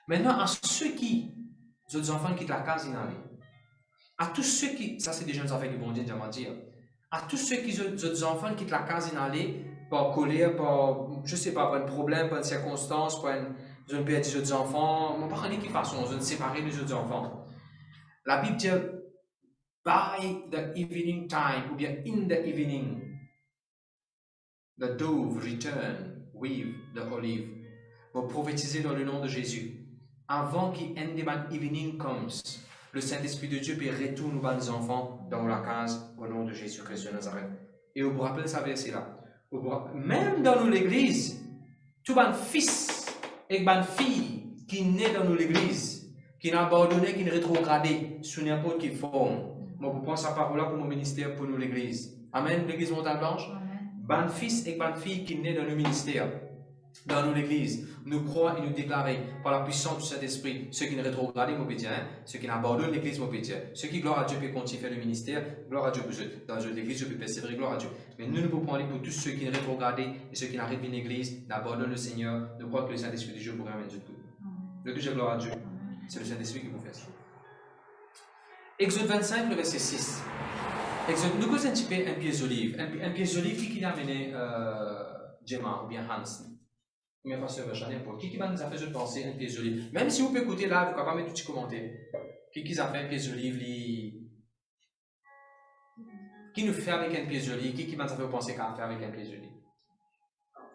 Maintenant, à ceux qui les autres enfants quittent la case inhalée. À tous ceux qui, ça c'est des jeunes enfants qui vont dire, à tous ceux qui, les autres enfants quittent la case inhalée par colère, par, je sais pas, par un problème, par une circonstance, par une, je ne peux dire autres enfants, on ne parle pas de qui façon, je ne séparer les autres enfants. La Bible dit, by the evening time, ou bien in the evening, the dove return with the olive. Vous prophétisez dans le nom de Jésus. Avant qu'un evening comes, le Saint-Esprit de Dieu peut retourner nos enfants dans la case au nom de Jésus-Christ de Nazareth. Et vous vous rappelez ça verset-là. Même dans l'église, tout un fils et une fille qui naît dans l'église, qui n'a abandonné, qui n'est rétrogradé sous n'importe quelle forme. Moi, je prends sa parole-là pour mon ministère, pour nous l'église. Amen, l'église Montagne Blanche. Ban fils et ban fille qui naît dans le ministère, dans l'église, nous croyons et nous déclarons par la puissance du Saint-Esprit, ceux qui ne rétrogradent, ceux qui n'abandonnent l'église, ceux qui, gloire à Dieu, peuvent continuer à faire le ministère, gloire à Dieu pour eux. Dans l'église, je peux persévérer, gloire à Dieu. Mais nous ne pouvons pas aller pour tous ceux qui ne rétrogradent et ceux qui n'arrêtent pas l'église, n'abandonnent le Seigneur, nous croyons que le Saint-Esprit de Dieu pourrait amener du tout. Le Dieu, gloire à Dieu. C'est le Saint-Esprit qui vous fait ça. Exode 25, le verset 6. Exode, nous causons un petit peu un pied d'olive. Un pied d'olive qui a amené Gemma ou bien Hans. Mais pas sûr, n'importe qui va nous a fait penser un pied d'olive. Même si vous pouvez écouter là, vous pouvez pas mettre tout petit commentaire. Qui a fait un pied d'olive, qui nous fait avec un pied d'olive, qui va nous fait penser qu'à faire avec un pied d'olive.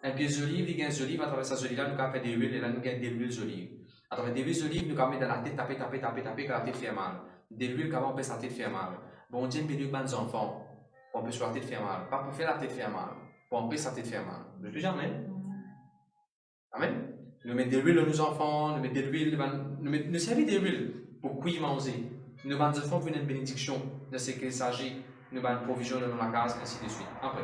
Un pied d'olive, il y a un olive, à travers sa olive là, nous avons fait des huiles, et là nous avons des huiles d'olive. À travers des huiles d'olive, nous avons mis dans la tête, taper, que la tête fait mal. Des huiles qui empêchent la tête faire mal. Bon Dieu, bénit les enfants, pour empêcher la tête faire mal. Pas pour faire la tête faire mal, pour empêcher la tête faire mal. Je ne dis jamais. Amen. Nous mettons de l'huile à nos enfants, nous mettons de l'huile, nous servons de l'huile pour cuire manger. Nous mettons des enfants pour une bénédiction de ce qu'il s'agit, nous mettons une provision dans la case, ainsi de suite. Après.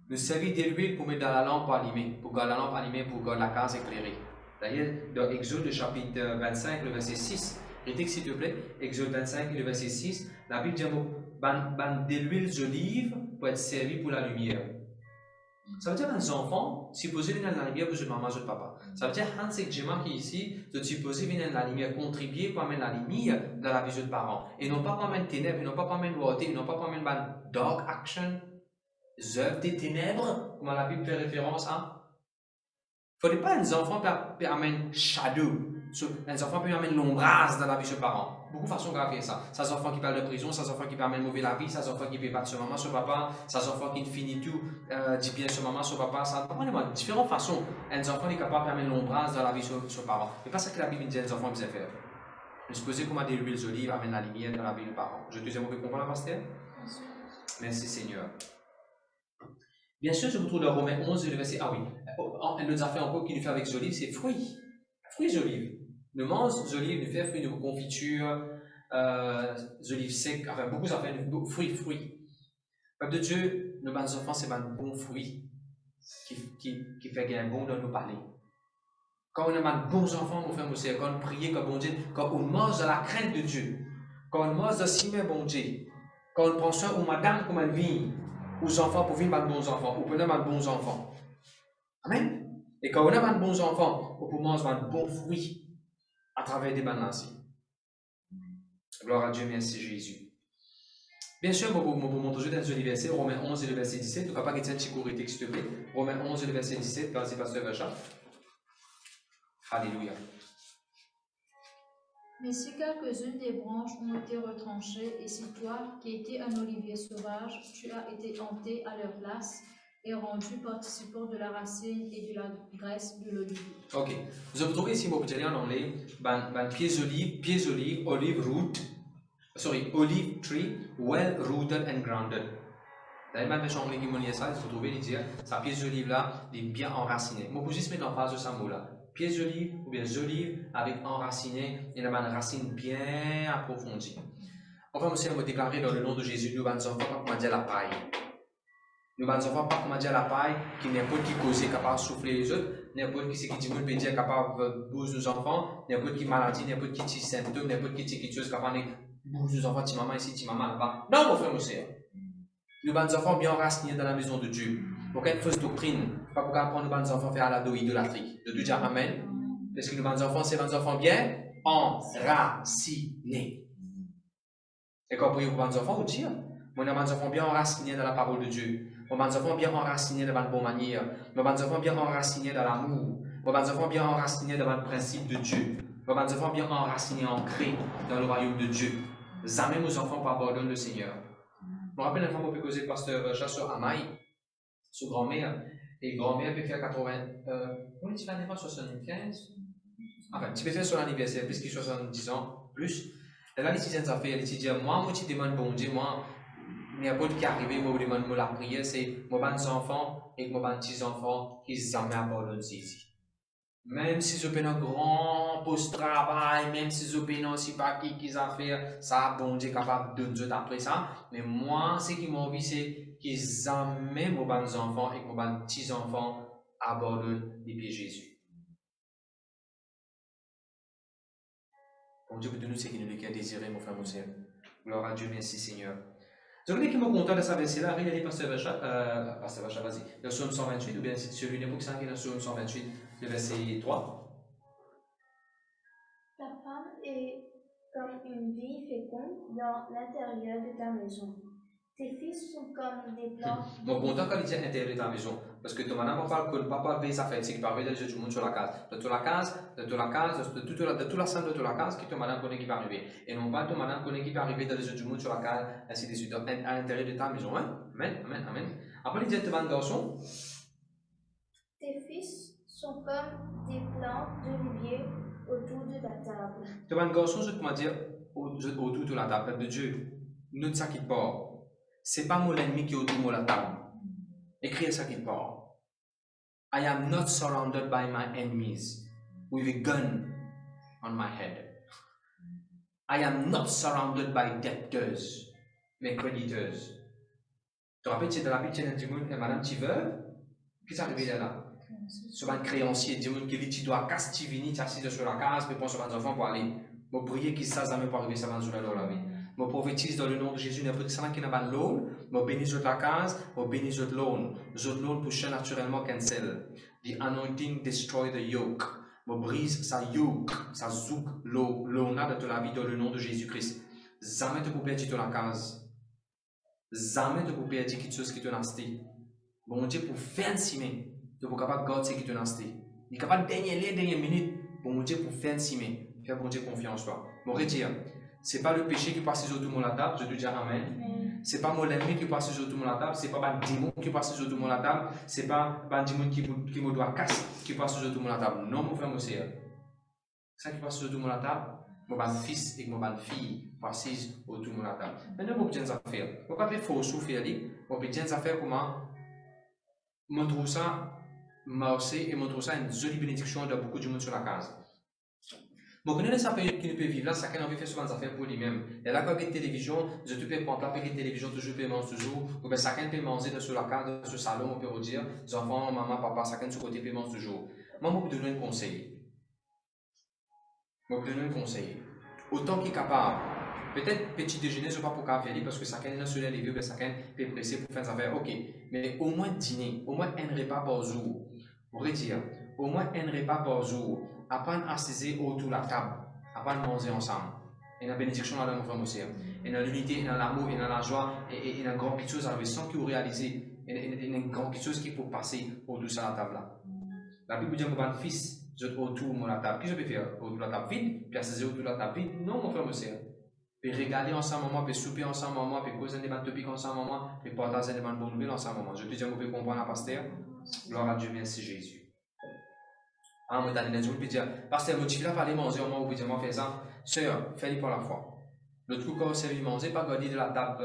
Nous servons de l'huile pour mettre dans la lampe allumée, pour garder la lampe allumée, pour garder la case éclairée. D'ailleurs, dans Exode chapitre 25, le verset 6, rétix s'il te plaît, Exode 25, le verset 6, la Bible dit de l'huile d'olive pour être servi pour la lumière. Ça veut dire que les enfants, supposés venir dans la lumière pour maman et papa. Ça veut dire que Hans et Gemma qui est ici, de supposer venir dans la lumière, contribuer pour amener la lumière dans la vie de parents. Et non pas pour amener ténèbres, et non pas pour amener loyauté, et non pas pour amener dark action, œuvres des ténèbres, comme la Bible fait référence à. Il ne faudrait pas que les enfants puissent amener shadow, les enfants peuvent amener l'ombrage dans la vie de parents. Beaucoup de façons de faire ça. Ces enfants qui parlent de prison, ces enfants qui permettent de mauvais la vie, ces enfants qui peuvent battre sur maman, sur papa, ces enfants qui finissent tout, disent bien sur maman, sur papa, ça dépend de différentes façons. Les enfants sont capables d'amener l'ombrage dans la vie de ses parents. Mais pas ça que la Bible dit les enfants peuvent faire. Je suppose comment des huiles d'olive amènent la lumière dans la vie des parents. Je te dis, vous pouvez comprendre, pasteur? Merci Seigneur. Bien sûr, je vous trouve dans Romains 11, le verset, ah oui, elle nous a fait encore qu'il nous fait avec olives, c'est fruits. Fruits d'olives. Nous mangeons des olives, nous faisons fruits de confiture, olives secs, enfin beaucoup ça fait fruits. Peuple de Dieu, nos bons enfants, c'est un bon fruit qui fait gagner un bon dans nous parler. Quand on a un bons enfants, mon frère, c'est quand on prie, quand bon Dieu, quand on mange de la crainte de Dieu, quand on mange de simer bon Dieu, quand on prend soin aux madame comme elle vit, aux enfants pour vivre de bons enfants, ou pour avoir de bons enfants. Amen. Et quand on a de bons enfants, on peut manger de bons fruits à travers des bananes. Gloire à Dieu, merci Jésus. Bien sûr, je vais vous montrer dans le verset, Romains 11 et le verset 17. Tu ne peux pas quitter un petit cours, s'il te plaît. Romains 11 et le verset 17, vas-y, pasteur Vacha. Alléluia. Mais si quelques-unes des branches ont été retranchées, et si toi, qui étais un olivier sauvage, tu as été hanté à leur place et rendu participant de la racine et de la graisse de l'olivier. Ok. Vous avez trouvé ici, vous pouvez dire en anglais, pieds d'olive, olive root, olive tree, well rooted and grounded. Vous avez même en anglais qui m'ont dit ça, vous trouvez, dire, sa pieds d'olive là, il est bien enraciné. Moi, je peux juste mettre en face de ce mot là. Pieds d'olive ou bien olives avec enraciné, il y a une racine bien approfondie. Enfin, monsieur, on va déclarer dans le nom de Jésus, nous allons enfants pas comment dire la paille. Nous allons enfants pas comment dire la paille, qui n'importe qui cause capable de souffler les autres, n'importe qui dit peut dire capable de bouger nos enfants, n'importe qui maladie, n'importe qui petit symptôme, n'importe qui dit quelque chose capable de bouger nos enfants, ti maman ici, ti maman là-bas. Non, mon frère, monsieur. Nous allons enfants bien enracinés dans la maison de Dieu. Pour qu'il y ait une fausse doctrine, pas pour qu'apprendre nos enfants à faire à la idolâtrie. De dire Amen. Parce que nos enfants, c'est nos enfants bien enracinés. Et quand vous priez pour nos enfants, vous dites, mon enfants bien enracinés dans la parole de Dieu. Mon enfants bien enracinés dans la bonne manière. Mon enfants bien enracinés dans l'amour. Mon enfants bien enracinés dans le principe de Dieu. Mon enfants bien enracinés, ancrés dans le royaume de Dieu. Jamais nos enfants pas abandonner le Seigneur. Je me rappelle une fois qu'on peut causer le pasteur Chasseur Amaï, son grand-mère, et grand-mère peut faire 80, on est l'année 75, enfin, tu peux faire son anniversaire, plus que 70 ans, plus. Et là, les petites affaires, elle dit, moi, je demande bon Dieu, moi, n'importe qui arrive, moi, je demande la prière, c'est mon bons enfants et mon petits enfants qui jamais abandonnent ici. Même si je fais un grand post-travail, même si je fais aussi pas qui affaires, ça, bon Dieu, capable de nous après ça. Mais moi, ce qui m'a envie, c'est qu'ils jamais mes bons enfants et mes petits enfants abandonnent les pieds de Jésus. Bon Dieu, pour nous, c'est qu'il nous a désiré, mon frère, mon sœur. Gloire à Dieu, merci Seigneur. Je voulais qu'il me content de sa verset-là. Regardez, pasteur Vacha, vas-y. Le psaume 128, ou bien celui d'époque 5 qui est le psaume 128, le verset 3. Ta femme est comme une vie féconde dans l'intérieur de ta maison. Tes fils sont comme des plantes. Mon content quand il dit intérieur de ta maison. Parce que ton madame parle que le papa veille sa fête, c'est qu'il parle de tout le monde sur la case. De toute la case, de toute la salle de toute la case, qui ton madame connaît qui va arriver. Et non pas ton madame connaît qui va arriver dans les yeux du monde sur la case, ainsi de suite. À l'intérieur de ta maison. Hein? Amen, amen, amen. Après, il dit à ton garçon. Tes fils sont comme des plantes d'olivier autour de ta table. Ton garçon, je peux dire, autour de la table de Dieu. Ne t'inquiète pas. Ce n'est pas mon ennemi qui est autour de la table. Écrivez ça quelque part. I am not surrounded by my enemies with a gun on my head. I am not surrounded by debtors, mes creditors. Tu te rappelles, c'est de la Bible, et Madame Tiver, qui s'est arrivé là? Sur un créancier, qui doit casser, tu assis sur la case, puis prendre sur les enfants pour aller. Vous priez qu'il ne s'est jamais pas arrivé, ça va nous la vie. Je prophétise dans le nom de Jésus, n'importe qui n'a pas de l'eau, je bénis la case, je bénis le loan. Le loan pour naturellement cancel. The anointing destroy the yoke. Je brise sa yoke, sa zouk, l'eau de la vie dans le nom de Jésus-Christ. Jamais te couper de la case. Jamais te couper de quelque chose qui te nasty. Bon Dieu, pour faire un simen, tu es capable de garder ce qui te nasty. Il est capable de dernière minute, bon Dieu, pour faire un simen. Faire bon Dieu confiance, toi. Bon, retire. Ce n'est pas le péché qui passe sur tout le monde à la table, je te dis Amen. Ce n'est pas mon ennemi qui passe sur tout le monde à la table, ce n'est pas un démon qui passe sur tout le monde à la table, ce n'est pas un démon qui me doit casser qui passe sur tout le monde à la table. Non, mon frère, mon sœur. Ça qui passe sur tout le monde à la table, mon fils et mon fille passent sur tout le monde à la table. Maintenant, vous pouvez faire. Vous pouvez faire faux souffrir, vous pouvez faire comment montre ça, marcher et montre ça une jolie bénédiction de beaucoup de monde sur la case. Bon, on a ça qui ne peut vivre là, chacun a envie de faire souvent des affaires pour lui-même. Et là, quand il y a une télévision, je te peux prendre là, une télévision toujours paiement toujours, ou bien chacun peut manger sur la case, dans ce salon, on peut dire, les enfants, maman, papa, chacun de ce côté paiement toujours. Moi, je peux donner un conseil. Autant qu'il est capable. Peut-être petit déjeuner, ce n'est pas pour faire parce que chacun est sur les lieux, chacun peut presser pour faire des affaires, ok. Mais au moins dîner, au moins un repas par jour. Pour dire, au moins un repas par jour. Apprendre à s'asseoir autour de la table, apprendre à manger ensemble. Et la bénédiction dans le frère aussi. Et dans l'unité, et dans l'amour, et dans la joie, et dans grand quelque chose à la sans que vous réalisez. Et dans grand quelque chose qu'il faut passer autour de la table là. La Bible dit que mon fils, je autour de la table. Qu'est-ce que je peux faire autour de la table vide, puis s'asseoir autour de la table vide? Non, mon frère aussi. Puis regarder ensemble, puis souper ensemble, puis causer des topics ensemble, puis partager des bonnes nouvelles ensemble. Je te dis que vous pouvez comprendre la pasteur. Gloire à Dieu, merci Jésus. Ah, moi, t'as dit, je peux dire, pasteur, motivé à parler manger, moi, vous pouvez dire, moi, fais ça. Sœur, fais-le pour la foi. L'autre coup, quand vous servez manger, pas garder de la table,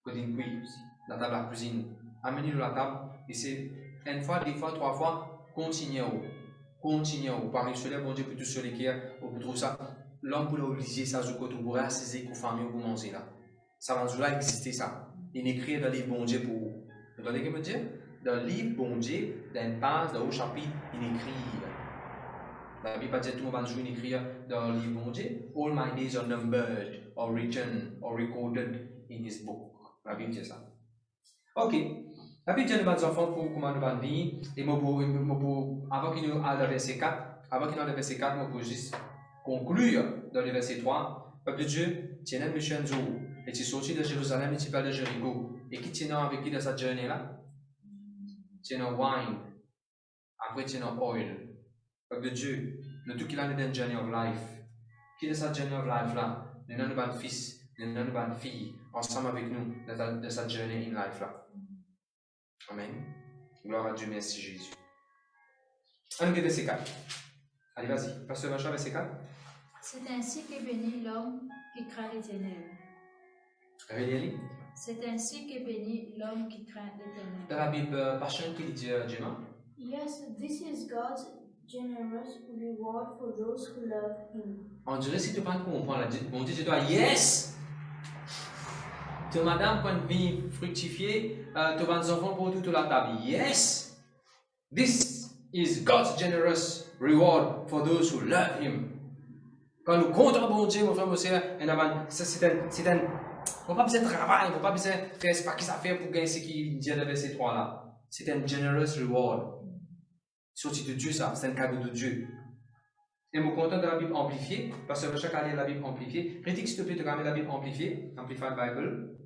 la table à la cuisine. Amenez-le la table, et c'est une fois, deux fois, trois fois, continuez. Pareil, sur les bon Dieu, plutôt sur les cœurs, ou plutôt ça. L'homme pour l'obliger, ça, je côté, vous rassisez, pour famille, vous manger là. Ça va toujours exister, ça. Il écrit dans les bon Dieu pour vous. Vous entendez ce que je veux dire? Dans le livre, bon Dieu, dans une page, dans le chapitre, il écrit. La Bible dit tout le monde il écrit dans le livre, bon Dieu, all my days are numbered, or written, or recorded in his book. La Bible dit ça. Ok. La Bible dit que les enfants pour comment nous allons vivre, et avant qu'il nous aille au verset 4, je peux juste conclure dans le verset 3. Peuple de Dieu, tiens un mission jour, et tu sortis de Jérusalem et tu parles de Jéricho, et qui tient avec qui dans cette journée là? Tiens un wine, après tiens un oil. Peuple de Dieu, nous tout qui l'année dans journey of life. Qui est cette journey of life là? Nous avons un fils, nous avons une fille, ensemble avec nous dans cette journey in life là. Amen. Gloire à Dieu, merci Jésus. Allez, verset 4. Allez, vas-y. Pasteur Macha, verset 4. C'est ainsi qu'est béni l'homme qui craint l'Éternel. Réveillez-les. C'est ainsi qu'est béni l'homme qui craint l'Éternel. Dans la Bible, Passion qui dit Gemma. Yes, this is God's generous reward for those who love Him. On dirait si tu prends comprendre, bon Dieu, tu dois yes. Tu madame quand vient fructifier, tu vas des enfants pour toute la table. Yes. This is God's generous reward for those who love Him. Quand nous comptons bon Dieu, mon frère, mon soeur, c'est un faut pas besoin de travail, faut pas besoin de faire ce qui ça fait pour gagner ce qui dit dans le verset 3 là. C'est un generous reward. Sorti de Dieu, ça, c'est un cadeau de Dieu. Et je suis content de la Bible amplifiée, parce que chaque année, la Bible amplifiée. Critique, s'il te plaît, de garder la Bible amplifiée, Amplified Bible.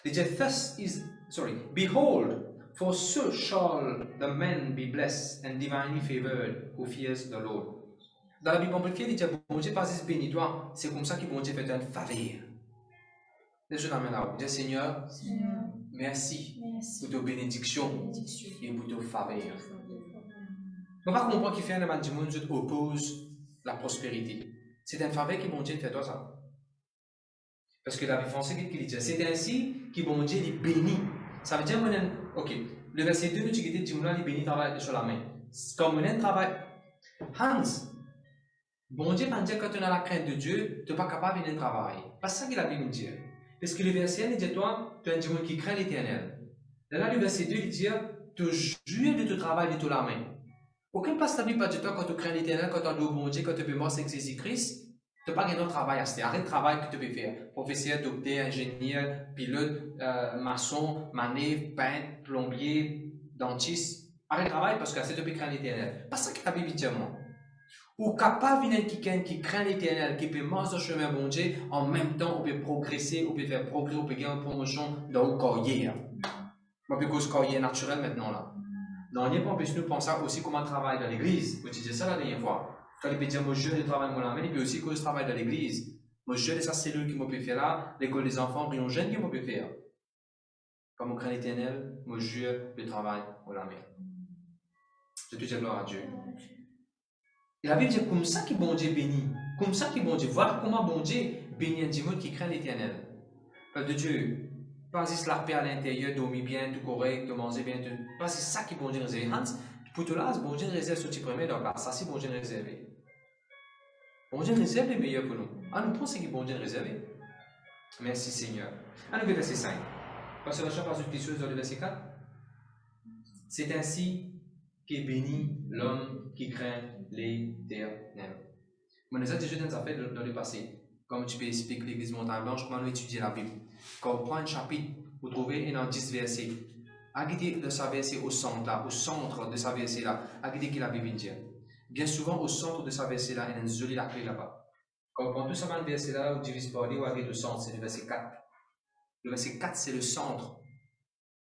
It says, behold, for so shall the man be blessed and divinely favored who fears the Lord. Dans la Bible amplifiée, il dit, bon Dieu, pas juste béni toi, c'est comme ça que bon Dieu fait une faveur. Je l'amène là-haut. Dis Seigneur, merci pour tes bénédictions et pour tes faveurs. On va comprendre qu'il fait un élément du monde qui oppose la prospérité. C'est une faveur que bon Dieu fait toi ça. Parce que la Bible française, qu'il dit, c'est ainsi que bon Dieu est béni. Ça veut dire, ok, le verset 2 nous dit que Dieu est béni travail sur la main. Comme on travail, Hans, bon Dieu va dire que quand tu as la crainte de Dieu, tu n'es pas capable de travailler. C'est ça que la Bible dit. Parce que le verset 1 dit, toi, tu es un Dieu qui craint l'Éternel. Là, le verset 2 il dit, tu jures de ton travail de toute la main. Aucune place de la Bible dit, toi, quand tu crains l'Éternel, quand tu as le bon Dieu, quand tu peux mort avec Jésus-Christ, tu n'as pas un autre travail à faire. Arrête le travail que tu peux faire. Professeur, docteur, ingénieur, pilote, maçon, manœuvre, peintre, plombier, dentiste. Arrête le travail parce que c'est tu peux craindre l'Éternel. Pas ça que la Bible dit, moi. Ou capable de quelqu'un qui craint l'Éternel, qui peut marcher sur le chemin bon Dieu, en même temps, on peut progresser, on peut faire progrès, on peut gagner une promotion dans le carrière. On peut cause carrière naturelle maintenant là. Dans le on peut nous penser aussi comment travailler dans l'église. Vous disiez ça la dernière fois. Quand il peut dire, moi je travaille mon amène, il peut aussi cause travail dans l'église. Moi je de sa cellule qui m'a pu faire là, l'école des enfants, rien jeune qui m'a pu faire. Comme on craint l'Éternel, moi je le travail mon amène. Je te dis gloire à Dieu. Et la Bible dit comme ça que bon Dieu bénit. Comme ça que bon Dieu. Voilà comment bon Dieu bénit un démon qui craint l'Éternel. Peuple de Dieu, pas juste la paix à l'intérieur, dormir bien, tout correct, de manger bien, pas c'est ça qui bon Dieu réserve. Hans, pour tout là, bon Dieu réserve ce petit premier dans ça, c'est bon Dieu réservé. Bon Dieu réserve les meilleurs pour nous. Ah, nous pensons que bon Dieu réservé. Merci Seigneur. Allons au verset 5. Parce que la chère passe une petite chose dans le verset 4. C'est ainsi qu'est béni l'homme qui craint l'Éternel. On nous a déjà dans les affaires dans le passé. Comme tu peux expliquer l'église Montagne Blanche, comment nous étudier la Bible. Quand on prend un chapitre, vous trouvez un 10 versets. Agitez de sa verset au centre, là, au centre de sa verset là. Agitez qui la Bible dit. Bien souvent, au centre de sa verset là, il y a une jolie la clé là-bas. Quand on prend tout ça dans le verset là, on divise par deux, on agite le centre, c'est le verset 4. Le verset 4, c'est le centre.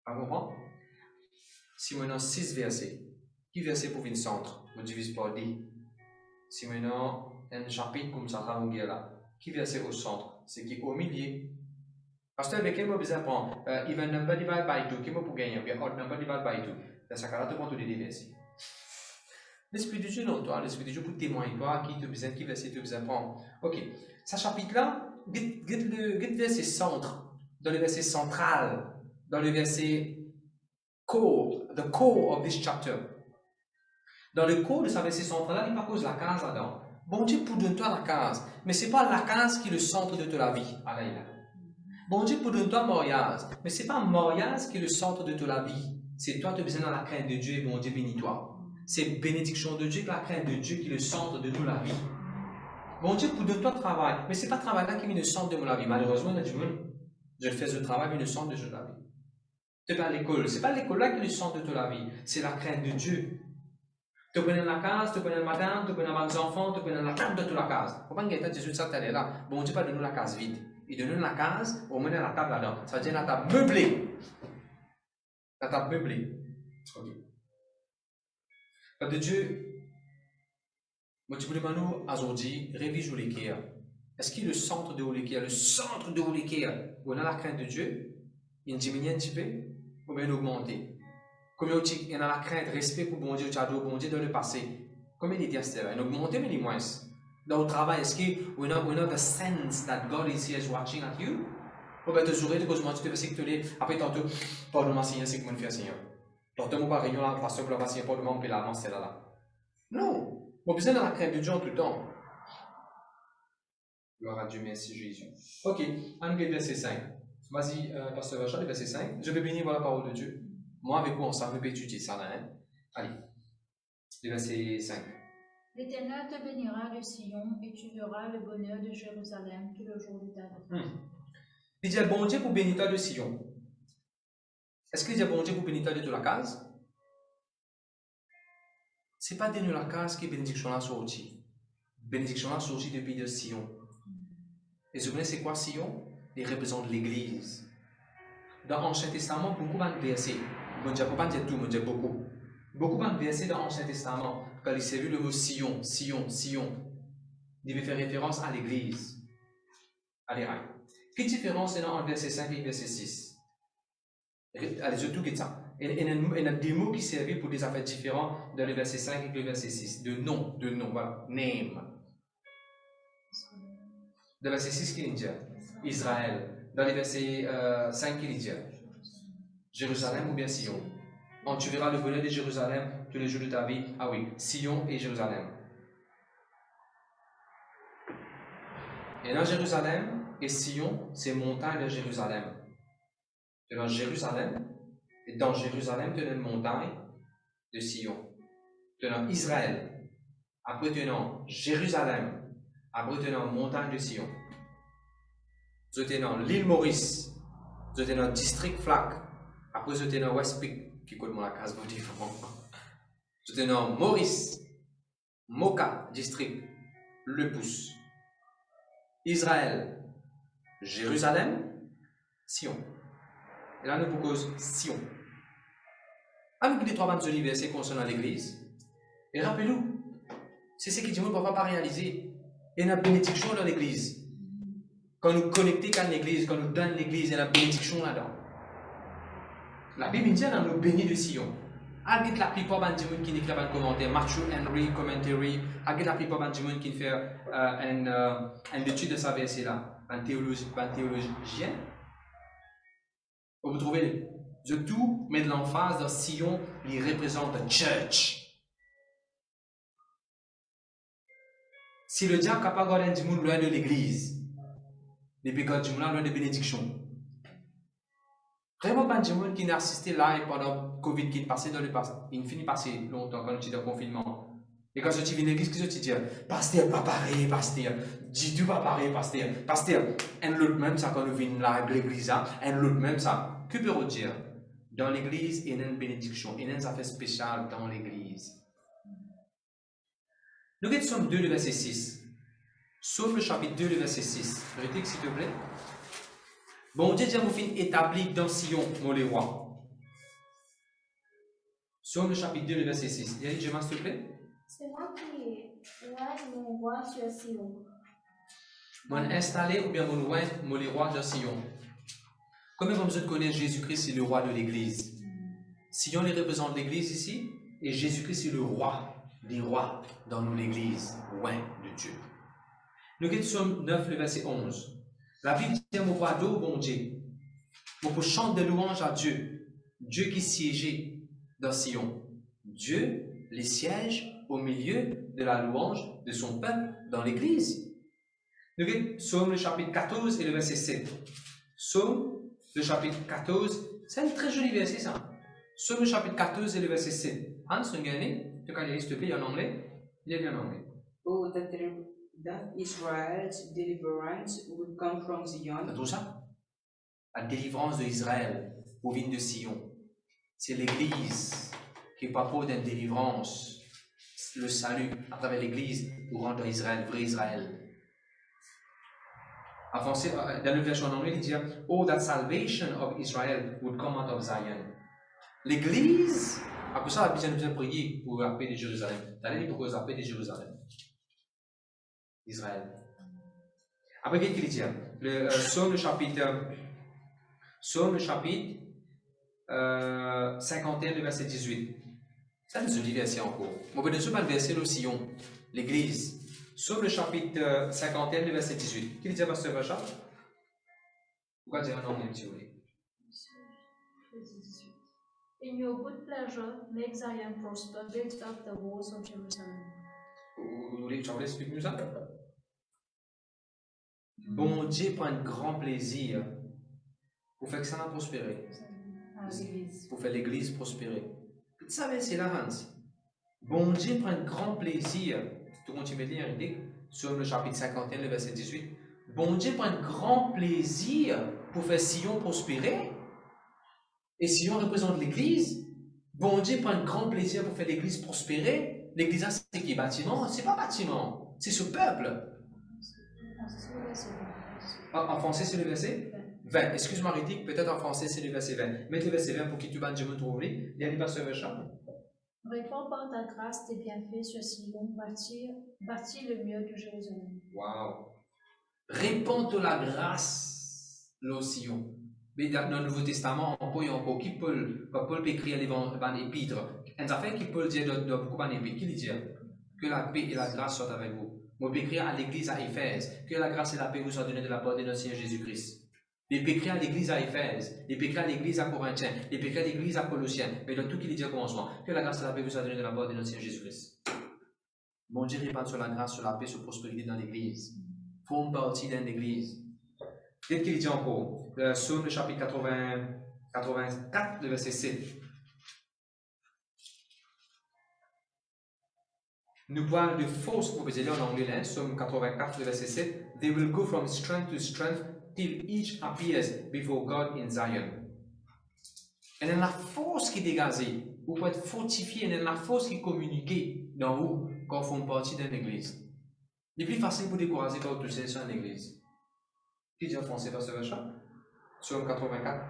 Vous comprenez? Si maintenant 6 versets, qui verset pour venir centre? On divise par deux. Si maintenant un chapitre comme ça, là, qui verset au centre? C'est qui au milieu. Pasteur, avec quel mot vous apprendre? Even number divided by 2, quel mot pour gagner? Bien, odd number divided by 2. Dans ce cas-là, tu prends tous les versets. L'Esprit de Dieu dans toi, l'Esprit de Dieu pour témoigner toi, qui verset tu besoin prendre. Ok, ce chapitre-là, le verset centre, dans le verset central, dans le verset core, the core of this chapter. Dans le core de ce verset central-là, il n'y a pas cause la case là-dedans. Bon Dieu pour donner-toi la case, mais ce n'est pas la case qui est le centre de ta vie. Bon Dieu pour donner-toi mariage, mais ce n'est pas mariage qui est le centre de ta vie. C'est toi qui as besoin dans la crainte de Dieu et bon Dieu bénis-toi. C'est bénédiction de Dieu, la crainte de Dieu qui est le centre de toute la vie. Bon Dieu pour donner-toi le travail, mais ce n'est pas le travail là qui est le centre de mon vie. Malheureusement, je fais ce travail, mais le centre de toute la vie. Ce n'est pas l'école, ce n'est pas l'école là qui est le centre de toute la vie. C'est la crainte de Dieu. Tu connais la case, tu connais madame, tu connais les enfants, tu connais la table de toute la case. Il ne faut pas que Jésus ça là. Bon Dieu pas donner la case vide. Il donne la case, on met la table là-dedans. Ça veut dire la table meublée. La table meublée. Ok. Peuple de Dieu, moi tu voulais nous aujourd'hui réviser l'Ikea. Est-ce qu'il est le centre de l'Ikea? Le centre de l'Ikea, où on a la crainte de Dieu, il diminue un petit peu, ou bien augmenter. Combien il y a la crainte, respect pour bon Dieu, bon Dieu dans le passé. Combien il y a cela? Il augmente, mais il moins. Dans le travail, est-ce que we know the sense that God is here watching at you? Ou bien toujours, tu te fais que tu après tantôt, pardon-moi, Seigneur, c'est comme fait Seigneur. Tantôt, moi, par réunion, la pasteur pour la passer, pardon-moi, on peut l'avancer là. Non! On a besoin de la crainte de Dieu en tout temps. Gloire à Dieu, merci Jésus. Ok, on va verset 5. Vas-y, pasteur Vachal, verset 5. Je vais bénir la parole de Dieu. Moi, avec vous, ensemble, je vais étudier ça là. Hein? Allez, le verset 5. L'Éternel te bénira de Sion et tu verras le bonheur de Jérusalem tout le jour de ta vie. Il dit bon Dieu pour bénir toi de Sion. Est-ce qu'il dit bon Dieu pour bénir toi de toute la case? Ce n'est pas de la case qui est bénédiction là sortie. Bénédiction là sortie depuis de Sion. Et vous connaissez c'est quoi Sion? Il représente l'Église. Dans l'Ancien Testament, beaucoup de versets. Bon Dieu, pas dire tout, bon Dieu, beaucoup. Beaucoup de versets dans l'Ancien Testament, quand il s'est vu le mot Sion, Sion, Sion, il devait faire référence à l'Église. Allez, allez. Quelle différence est dans le verset 5 et le verset 6? Allez, je tout ça. Il y a des mots qui servent pour des affaires différentes dans le verset 5 et le verset 6. De nom, voilà. Name. Dans le verset 6, qu'il dit Israël. Dans le verset 5, qu'il dit Jérusalem ou bien Sion. Tu verras le bonheur de Jérusalem tous les jours de ta vie. Ah oui, Sion et Jérusalem. Et dans Jérusalem et Sion, c'est montagne de Jérusalem. Et dans Jérusalem, tu as une montagne de Sion. Tu as Israël. Après, tu as Jérusalem. Après, tu as une montagne de Sion. Tu as l'île Maurice. Tu as le district Flac. Après, tu as West Peak. Qui coûte la case pour différent. Tu as Maurice. Moka, district. Le Pouce. Israël. Jérusalem. Sion. Et là, nous proposons Sion. Avec les trois bandes de versets concernant l'Église. Et rappelez-vous, c'est ce que Dieu ne peut pas réaliser. Il y a une bénédiction dans l'Église. Quand nous connectons à l'Église, quand nous donnons l'Église, il y a une bénédiction là-dedans. La Bible dit qu'on nous bénit de Sion. Agit la plupart des gens qui écrivent un commentaire, Matthew Henry, commentary, agit la plupart des gens qui font une étude de sa verset là, un théologien. Vous trouvez de tout, mais de l'emphase dans Sion, il représente la church. Si le diable est capable de garder du monde loin de l'église, les péchés du monde loin de bénédiction. Vraiment, pas de monde qui n'a assisté là pendant le Covid qui est passé dans le passé. Il finit passer longtemps quand tu es dans le confinement. Et quand tu viens à l'église, qu'est-ce que tu dis? Pasteur, pas pareil, pasteur. Dis-tu pas pareil, pasteur. Pasteur, et l'autre même ça quand nous venons là de l'église, et l'autre même ça. Que peut-on dire? Dans l'église, il y a une bénédiction, il y a une affaire spéciale dans l'église. Nous regardons Psaume 2, le verset 6. Psaume le chapitre 2, le verset 6. Vérité, s'il te plaît. Bon Dieu, vous fin établi dans Sion, mon les rois. Psaume le chapitre 2, le verset 6. Yannick, s'il te plaît. C'est moi qui oigne mon roi sur Sion. Mon installé ou bien mon oigne, mon les rois de Sion. Combien de vous connaissez Jésus-Christ, c'est le roi de l'église? Sion, il représente l'église ici, et Jésus-Christ, c'est le roi des rois dans l'église, loin de Dieu. Nous regardons Psaume 9, le verset 11. La Bible dit, mon roi d'eau, bon Dieu, pour chanter de louange à Dieu, Dieu qui siégeait dans Sion. Dieu les siège au milieu de la louange de son peuple dans l'église. Nous regardons Psaume le chapitre 14 et le verset 7. Psaume le chapitre 14, c'est un très joli verset ça. Psaume le chapitre 14 et le verset 7. Hans, regardez. Tu peux lire s'il te plaît en anglais? Il est en anglais. Oh, that Israel's deliverance would come from Zion. C'est tout ça? La délivrance d'Israël pour venir de Sion. C'est l'église qui propose d'une délivrance, le salut à travers l'église pour rendre Israël, vrai Israël. En français, dans le version en anglais, il dit oh, that salvation of Israel would come out of Zion. L'église. Après ça, la besoin de prier pour la paix de Jérusalem. D'aller pour la paix de Jérusalem. Israël. Après, qu'est-ce qu'il dit? Le Psaume, le chapitre 51, le verset 18. Ça, c'est un verset encore. On va dire pas le verset, le Sion, l'église. Psaume, le chapitre 51, le verset 18. Qu'est-ce qu'il dit, pasteur Rachel? Pourquoi dire un anglais, si vous voulez? In your good pleasure, make Zion prosper, build up the walls of Jerusalem. Vous voulez que je vous explique ça? Bon Dieu prend un grand plaisir pour faire que ça va prospérer. Pour faire l'église prospérer. Vous savez, c'est la Hans. Bon Dieu prend un grand plaisir. Tout le monde me lire, il dit, sur le chapitre 51, le verset 18. Bon Dieu prend un grand plaisir pour faire Sion prospérer. Et Sion représente l'église. Bon Dieu prend un grand plaisir pour faire l'église prospérer. L'église, c'est qui? Bâtiment? C'est pas bâtiment. C'est ce peuple. En français, c'est le verset 20. Excuse-moi, Ritik, peut-être en français, c'est le verset 20. Mettez le verset 20 pour que tu me trouves. Il y a des pasteur Véchard. Réponds par ta grâce tes bienfaits sur Sion, bâtis le mur de Jérusalem. Wow. Réponds de la grâce, le Sion. Mais dans le Nouveau Testament, on peut encore qui Paul écrire l'épître. Un affaire qui peut dire dans beaucoup d'épîtres, qui dit que la paix et la grâce soient avec vous. On peut écrire à l'église à Éphèse, que la grâce et la paix vous soient données de la part de notre Seigneur Jésus-Christ. Il peut écrire à l'église à Éphèse, il peut écrire à l'église à Corinthiens, il peut écrire à l'église à Colossiens, mais dans tout qu'il dit à commencement, que la grâce et la paix vous soient données de la part de notre Seigneur Jésus-Christ. Bon Dieu répand sur la grâce, sur la paix, sur la prospérité dans l'église. Forme partie d'une église. Qu'est-ce qu'il dit encore? Le Psaume, le chapitre 84, le verset 7. Nous parlons de force, on peut dire en anglais, Psaume 84, le verset 7. They will go from strength to strength till each appears before God in Zion. Et il y a la force qui est dégagée, vous pouvez être fortifié, il y a la force qui est communiquée dans vous quand vous faites partie d'une église. Il est plus facile pour décourager quand vous touchez sur une église. Qui dit en français, Pasteur Vachat? Psaume 84.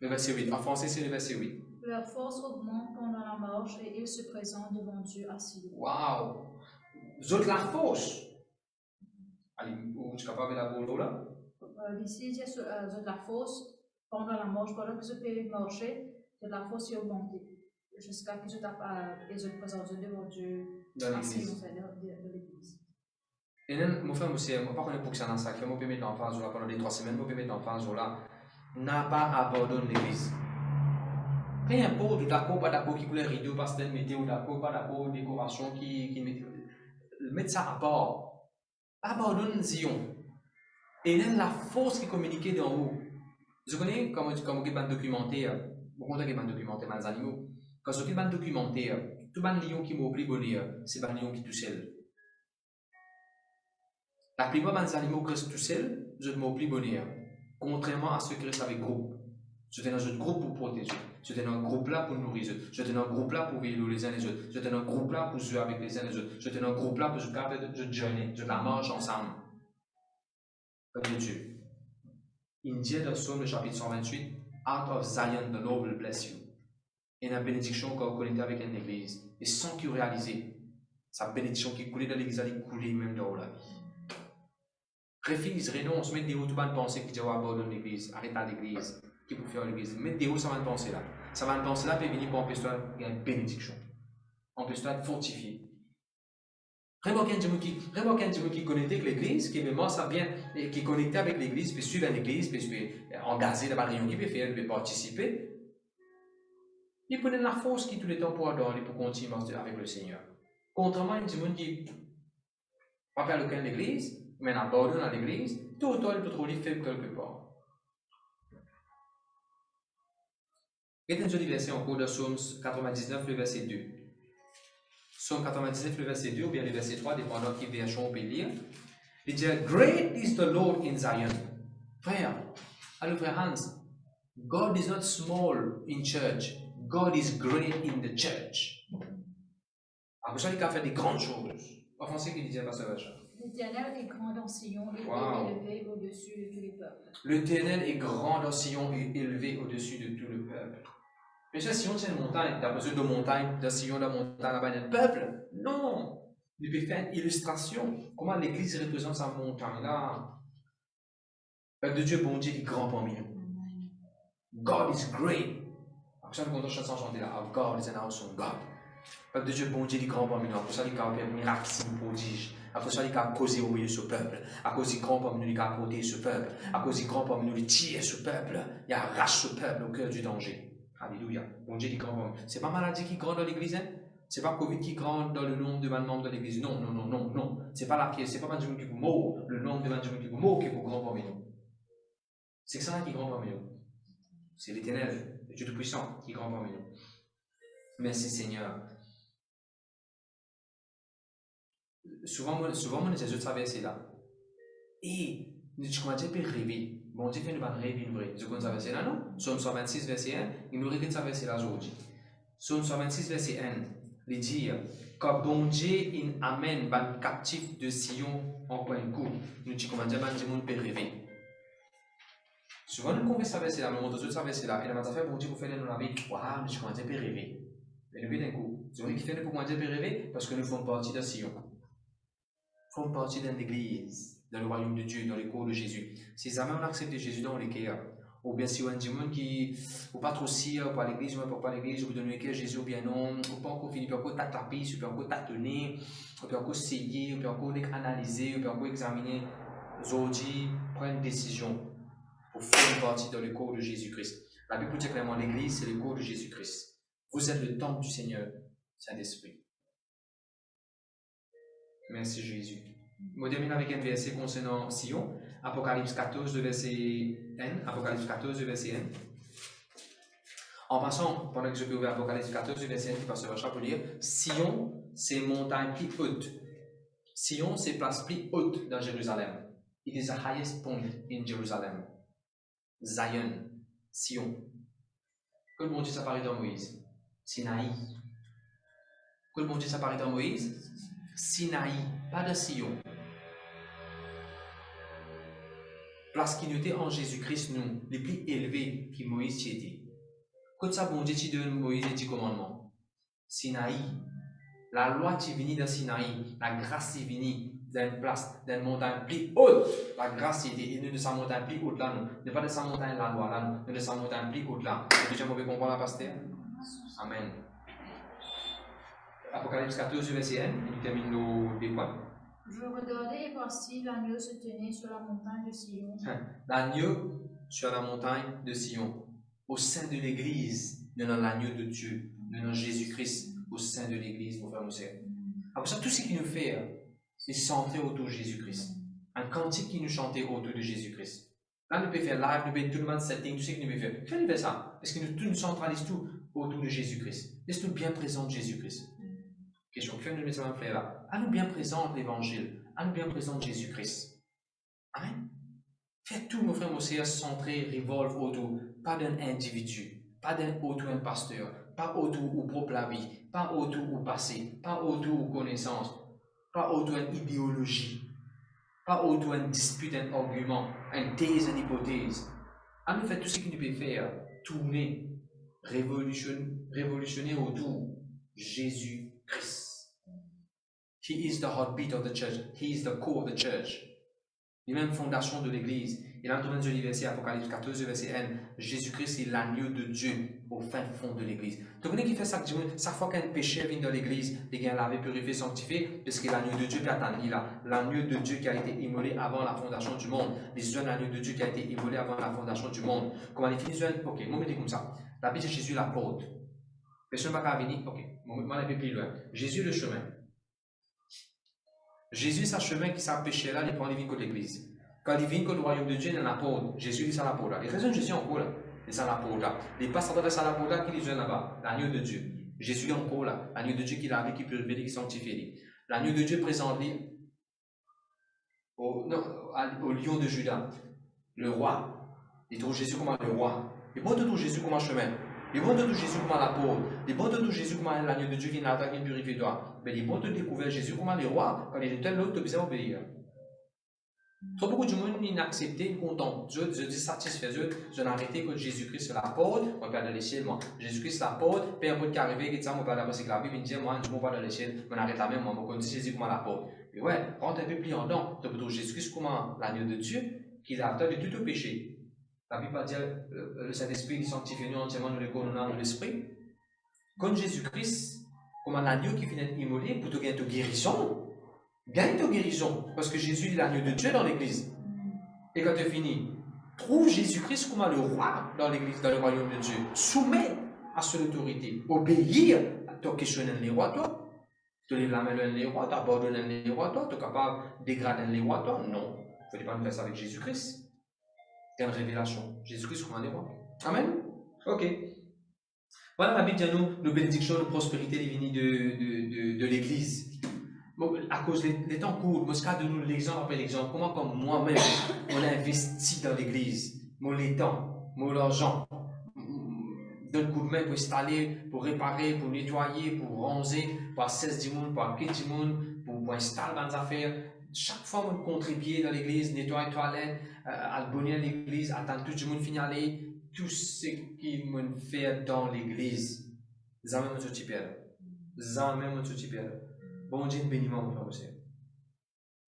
Le verset 8. En français, c'est le verset 8. Leur force augmente pendant la marche et ils se présentent devant Dieu assis. Waouh! Vous avez la force. Allez, vous êtes capable de la boule là? Ici, il y a la force pendant la marche, pendant que vous pouvez marcher, de la foi s'est augmentée jusqu'à ce que ils ont présenté devant Dieu dans l'église. De l'église. Et là, mon frère, je ne sais pas pour que ça dans ça, je peux mettre l'emphase là pendant les 3 semaines, je peux mettre l'emphase là, n'a pas abandonné l'église. Peu importe, d'accord, pas d'accord, qui coulait rideau, pastel, météo, d'accord, pas d'accord, décoration, qui mettre ça à part. Abandonne Zion. Et là, la force qui communiquait d'en haut. Je connais, comme vous avez documenté, vous comptez que vous documenté les animaux. Quand vous avez documenté, tout le lion qui m'a oublié bonheur, c'est le lion qui est tout seul. La plupart des animaux qui restent tout seuls, je m'ai oublié bonheur. Contrairement à ceux qui restent avec groupe. J'étais dans un groupe pour protéger. J'étais dans un groupe là pour nourrir. J'étais dans un groupe là pour veiller les uns les autres. J'étais dans un groupe là pour jouer avec les uns les autres. J'étais dans un groupe là pour je jeûner. Je la mange ensemble. Comme Dieu. Il dit dans Psaume, le chapitre 128, Out of Zion, the Lord will bless you. Et la bénédiction qu'on connecte avec une église. Et sans qu'il réalise, sa bénédiction qui coulait dans l'église, elle est coulée même dans la vie. Refuse, renonce, mets des hauts, tout le monde penser qu'il dit abandonne l'église, arrête à l'église. Qui peut faire l'église? Mets des hauts, ça va penser là. Ça va penser là, puis venir pour empêcher toi une bénédiction. Empêche-toi de fortifier. Remarquez un Dieu qui est connecté avec l'église, qui est vraiment ça bien, qui est connecté avec l'église, puis suivre l'église, puis engager dans la réunion, puis faire, puis participer. Il peut donner la force qui tout le temps pour adorer, pour continuer avec le Seigneur. Contrairement à un Dieu qui va faire lequel l'église, mais abandonne à l'église, tout le temps il peut trouver faible quelque part. Il y a un joli verset en cours de Psaume 99, le verset 2. Psaume 99, le verset 2, ou bien le verset 3, dépendant qui version on peut lire. Il dit, Great is the Lord in Zion. Frère, allô frère Hans, God is not small in church, God is great in the church. Après ça, il a fait des grandes choses. En français, qu'il disait pas ça, Vacha. L'Éternel est grand dans Sion et élevé au-dessus de tous les peuples. L'Éternel est grand dans Sion et élevé au-dessus de tout le peuple. Mais ça, Sion, c'est une montagne. Tu as besoin de montagne, de Sion, la montagne, là-bas, il y a un peuple. Non! Il peut faire une illustration. Comment l'Église représente sa montagne-là. Le peuple de Dieu, bon Dieu, est grand parmi nous. God is great. Après ça, nous comptons chanson chanter là. Our God is an awesome God. Le peuple de Dieu, bon Dieu, est grand parmi nous. Après ça, il a fait un miracle, signe, prodige. Après ça, il a causé au milieu de ce peuple. À cause du grand parmi nous, il a protéger ce peuple. À cause du grand parmi nous, il tire ce peuple. Il arrache ce peuple au cœur du danger. Alléluia. Bon Dieu, il grand parmi nous. Ce n'est pas maladie qui grandit dans l'église, hein? Ce n'est pas Covid qui grandit dans le nombre de membres de l'église. Non, non, non, non, non. Ce n'est pas la pièce, ce n'est pas Benjamin qui vous mord, le nombre de Benjamin qui vous mord qui est grand parmi nous. C'est ça qui est grand parmi nous. C'est l'Éternel, le Dieu Tout-Puissant qui est grand parmi nous. Merci Seigneur. Souvent, on est à traverser là. Et nous commençons à rêver. Bon Dieu fait nous rêver une vraie. Vous connaissez ce verset là, non? Psaume 126, verset 1. Il nous regarde ce verset là aujourd'hui. Psaume 126, verset 1. Il dit que bon Dieu amène les captifs de Sion en plein coup. Nous disons comment dire, le monde peut rêver. Souvent, nous conversons ce verset là, nous montrons ce verset là. Et nous avons fait bon Dieu pour faire nous la vie. Waouh, nous disons comment dire, peut rêver. Mais nous d'un coup. Vous voyez qui fait nous pour comment dire, peut rêver? Parce que nous faisons partie de Sion. Nous faisons partie d'une église, dans le royaume de Dieu, dans les cours de Jésus. Si jamais on accepte Jésus dans les cœurs, ou bien si on a des gens qui ne pas trop sire pour l'église, ou pas l'église, ou donner le cœur Jésus, ou bien non, ou pas encore fini, ou bien encore t'attraper, ou bien encore tâtonner, ou bien encore essayer, ou bien encore analyser, ou bien encore examiner. Aujourd'hui, prendre une décision pour faire une partie dans le corps de Jésus-Christ. La Bible dit clairement l'église, c'est le corps de Jésus-Christ. Vous êtes le temple du Seigneur, Saint-Esprit. Merci Jésus. Je termine avec un verset concernant Sion, Apocalypse 14, verset 1. Apocalypse 14, verset 1. En passant, pendant que je peux ouvrir Apocalypse 14, verset 1, qui passe sur pour dire Sion, c'est montagne plus haute. Sion, c'est place plus haute dans Jérusalem. It is the highest point in Jerusalem. Zion, Sion. Que le bon Dieu s'apparaît dans Moïse? Sinaï. Que le bon Dieu s'apparaît dans Moïse? Sinaï, pas de Sion. Place qui nous était en Jésus-Christ, nous, les plus élevés que Moïse y était. Quand ça, bon Dieu, tu donnes Moïse les 10 commandements. Sinaï. La loi qui venait de Sinaï, la grâce qui venait d'une place, d'une montagne plus haute. La grâce est nous de sa montagne plus haute là, nous. Ne pas de sa montagne la loi là, nous de sa montagne plus haute là. Est-ce que tu as mauvais comprendre la pasteur? Amen. Apocalypse 14, verset 1, il termine nos des points. Je regardais et voici l'agneau se tenait sur la montagne de Sion. L'agneau sur la montagne de Sion. Au sein de l'Église, nous avons l'agneau de Dieu, nous avons Jésus-Christ au sein de l'Église, mon frère, mon sœur. Après ça, tout ce qu'il nous fait, c'est centrer autour de Jésus-Christ. Un cantique qui nous chantait autour de Jésus-Christ. Là, nous pouvons faire live, nous pouvons tout le monde setting, tout ce qu'il nous peut faire. Quand nous faisons ça, parce que nous centralisons tout autour de Jésus-Christ. Laisse-nous bien présenter Jésus-Christ. Question, que nous mettons un frère là. À nous bien présenter l'Évangile, à nous bien présenter Jésus-Christ. Amen. Faites tout, mon frère, mon sœur, centré, revolve autour, pas d'un individu, pas d'un autour un pasteur, pas autour ou propre la vie, pas autour ou passé, pas autour ou connaissance, pas autour une idéologie, pas autour une dispute, un argument, une thèse, une hypothèse. À nous faire tout ce qu'il nous peut faire, tourner, révolutionner autour Jésus-Christ. He is the heartbeat of the church. He is the core of the church. Les mêmes fondations de l'Église. Et là, nous avons le verset Apocalypse 14, verset 1. Jésus-Christ est l'agneau de Dieu au fin fond de l'Église. Donc, vous qui fait ça, chaque fois qu'un péché vient dans l'Église, les gens l'avaient purifié, sanctifié, parce que l'agneau de Dieu qui a l'agneau de Dieu qui a été immolé avant la fondation du monde. Les un agneau de Dieu qui a été immolé avant la fondation du monde. Comment les filles, ok, moi, je dis comme ça. La vie de Jésus, la porte. Personne ne va venir, ok, moi, je vais plus loin. Jésus, le chemin. Jésus, c'est un chemin qui s'est péché là, il prend les vignes de l'Église. Quand il vient que le royaume de Dieu est la porte, Jésus est à la porte là. Les raisons de Jésus en cours là, il est à la porte là. Les pasteurs à la porte là qui les ont là-bas, l'agneau de Dieu. Jésus est en cours là, l'agneau de Dieu qui l'a qui purifie, qui sanctifie. L'agneau de Dieu présente au lion de Juda, le roi. Il trouve Jésus comme le roi. Il bon de tout Jésus comme un chemin. Il bon de tout Jésus comme la porte. Il bon de tout Jésus comme l'agneau de Dieu qui n'a qui purifie toi. Mais il bon de découvrir Jésus comme le roi quand il était l'autre, tu besoin obéir. Trop beaucoup de monde inaccepté, content. Je dis satisfait. Je n'ai arrêté que Jésus-Christ sur la porte, on va dans les ciels, moi. Jésus-Christ la porte, Père Paul qui est arrivé, qui dit ça, on va là parce que la Bible me dit, moi, je ne vais pas dans les ciels, on arrête la même, moi, on dit Jésus comme à la porte. Et ouais, rentre un peu plus en dedans, tu peux Jésus-Christ comme l'agneau de Dieu, qui est l'auteur de tout le péché. La Bible va dire, le Saint-Esprit, il sanctifie nous entièrement, nous le connaissons dans l'Esprit. Comme Jésus-Christ, comme un agneau qui finit immolé pour te gagner ta guérison. Gagne ta guérison, parce que Jésus est l'agneau de Dieu dans l'église. Et quand tu as fini, trouve Jésus-Christ comme le roi dans l'église, dans le royaume de Dieu. Soumets à son autorité. Obéir. Tu as questionné les rois, toi. Tu lèves la main les rois, tu abandonnes les rois, toi. Tu es capable de dégrader les rois, toi. Non. Il ne faut pas nous faire ça avec Jésus-Christ. C'est une révélation. Jésus-Christ comme un roi. Amen. Ok. Voilà la Bible dit nous, nos bénédictions, nos prospérités divines de l'église. Bon, à cause des temps courts, moi, je donne l'exemple après l'exemple. Comment, comme moi-même, on investit dans l'église, moi, les temps, moi, l'argent, donne coup de main pour installer, pour réparer, pour nettoyer, pour ranger, pour 16 du monde, pour accueillir du monde, pour installer dans les affaires. Chaque fois, on contribue dans l'église, nettoyer les toilettes, abonner à l'église, attendre tout le monde finir aller. Tout ce qui me fait dans l'église, jamais me soucie pas. Jamais me soucie pas. Bon Dieu béniment, mon frère aussi.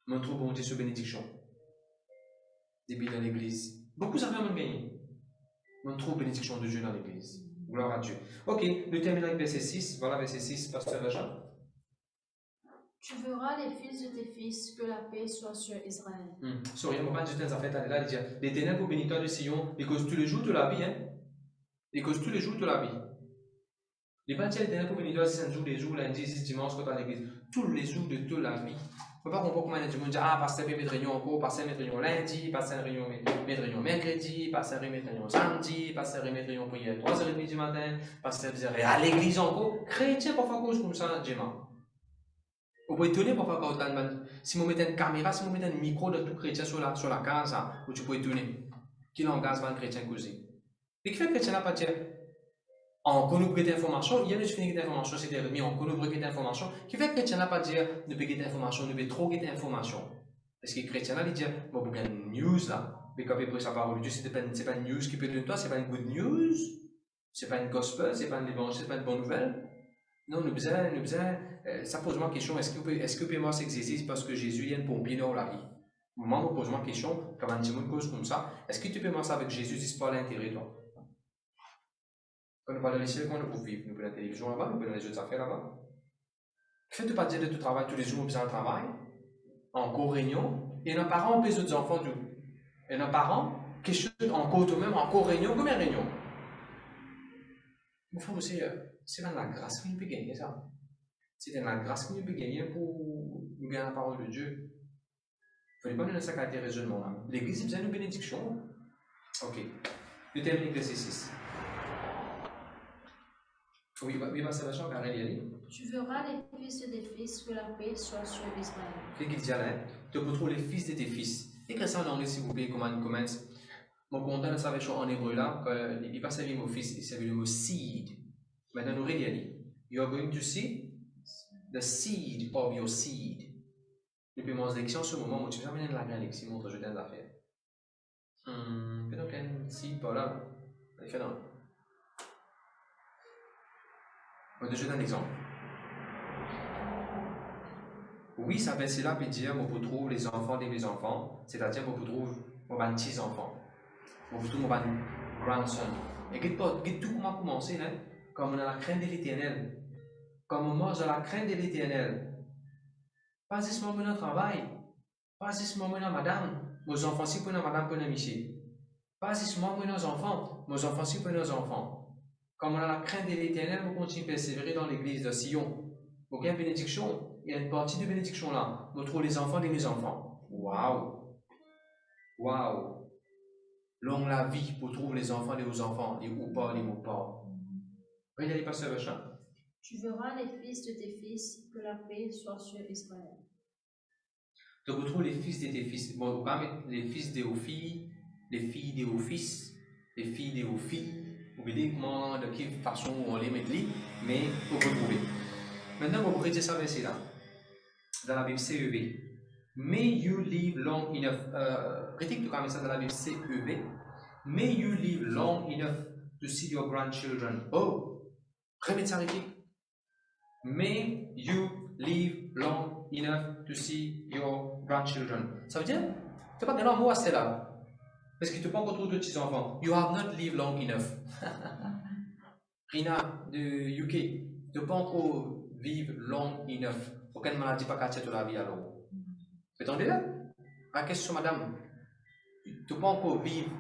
Je trouve bon Dieu sur bénédiction. Depuis dans l'église. Beaucoup ça fait gagner. Je trouve bénédiction de Dieu dans l'église. Gloire à Dieu. Ok, nous terminons avec verset 6. Voilà verset 6, Pasteur Jean. Tu verras les fils de tes fils, que la paix soit sur Israël. Sorry, on ne va pas dire des affaires là, il dit les ténèbres béniteurs de Sion, ils causent tous les jours de la vie, hein. Ils causent tous les jours de la vie. Les pas dire les ténèbres béniteurs, c'est 5 jours, les jours, lundi, 6 dimanche, quand tu as l'église. Tous les jours de toute la vie. On ne peut pas comprendre comment il y a du monde dit ah, pasteur fait mettre réunion encore, pasteur mettre réunion lundi, pasteur mettre réunion mercredi, pasteur mettre réunion samedi, pasteur mettre réunion prière 3h30 du matin, pasteur dire à l'église encore. Chrétien, parfois, cause comme ça, dimanche. Vous pouvez étonner parfois quand si vous mettez une caméra, si vous mettez un micro de tout chrétien sur la case, où tu peux étonner. Qui langage va un chrétien causer? Et qui fait que le chrétien n'a pas dire en connaît des informations, il y a une fini d'informations, c'est remis en connaît des informations, qui fait que le chrétien n'a pas dire ne peut des informations, ne peut trop d'informations. Parce que le chrétien là, il dit bon, vous avez une news là, mais quand il sa parole de Dieu, c'est pas une news qui peut donner toi, c'est pas une good news, c'est pas une gospel, c'est pas une évangile, c'est pas une bonne nouvelle. Non, ça pose moi question, est-ce que peut moi s'exercer parce que Jésus vient pour bien dans la vie? Moi, me pose moi question, quand on dit une cause comme ça, est-ce que tu peux moi ça avec Jésus, c'est pas l'intérêt de toi? Quand nous parlons de ciel, comment nous pouvons vivre? Nous prenons la télévision là-bas, nous prenons les autres affaires là-bas. Faites pas dire de tout travail, tous les jours, nous faisons un travail, en cours réunion, et nos parents ont les autres enfants tout. Et nos parents, quelque chose en cours même, en cours réunion, combien de réunions? Il faut aussi, c'est dans la grâce que nous pouvons gagner ça. C'est dans la grâce que nous pouvons gagner pour nous gagner la parole de Dieu. Il ne faut pas nous laisser caractère raisonnement là. L'église, c'est une bénédiction. Ok. Nous terminons verset 6. Oui, ma salvation, car elle y allait. Tu verras les fils de tes fils, que la paix soit sur Israël. Qu'est-ce qu'il dit là? Tu retrouves les fils de tes fils. Écrivez ça en anglais, s'il vous plaît, comment on commence. Mon content de salvation en hébreu là, il va servir le mot fils, il servir le mot seed. Maintenant, nous regardons. You are going to see the seed of your seed. Depuis mon élection, ce moment où tu vas amener la grande élection, montre je des affaires. Peut-être qu'un seed par là, il fait non. Je vais te donner un exemple. Oui, ça fait cela peut dire, je retrouve les enfants de mes enfants, c'est-à-dire je retrouve mes petits-enfants, je retrouve mes grandsons. Et tout comment commencer, hein? Comme on a la crainte de l'Éternel, comme on mange à la crainte de l'Éternel. Pas seulement pour notre travail, pas seulement pour madame, nos enfants si pour madame pour monsieur. Pas seulement pour nos enfants si pour nos enfants. Comme on a la crainte de l'Éternel, on continue à persévérer dans l'église de Sion. Donc il y a une bénédiction, il y a une partie de bénédiction là. On trouve les enfants de mes enfants. Waouh! Waouh! Longue la vie pour trouver les enfants de vos enfants, les ou pas, les mots pas. Regardez pas ce verset. Tu verras les fils de tes fils, que la paix soit sur Israël. Tu retrouves les fils de tes fils. Bon, on va mettre les fils de vos filles, les filles de vos fils, les filles de vos filles. Vous voyez comment, de quelle façon on les met, mais vous retrouvez. Maintenant, vous pourrez dire ça verset là, dans la Bible CEV. May you live long enough. Critique quand même ça dans la Bible CEV. May you live long enough to see your grandchildren. Oh, remettez ça critique. May you live long enough to see your grandchildren. Ça veut dire, c'est pas un mot à cela. Parce que tu peux pas encore trouver de petits enfants. You have not lived long enough. Rina de UK, tu peux pas encore vivre long enough. Aucune maladie pas cacher toute la vie alors. Vous entendez là? La question, madame, tu peux pas encore vivre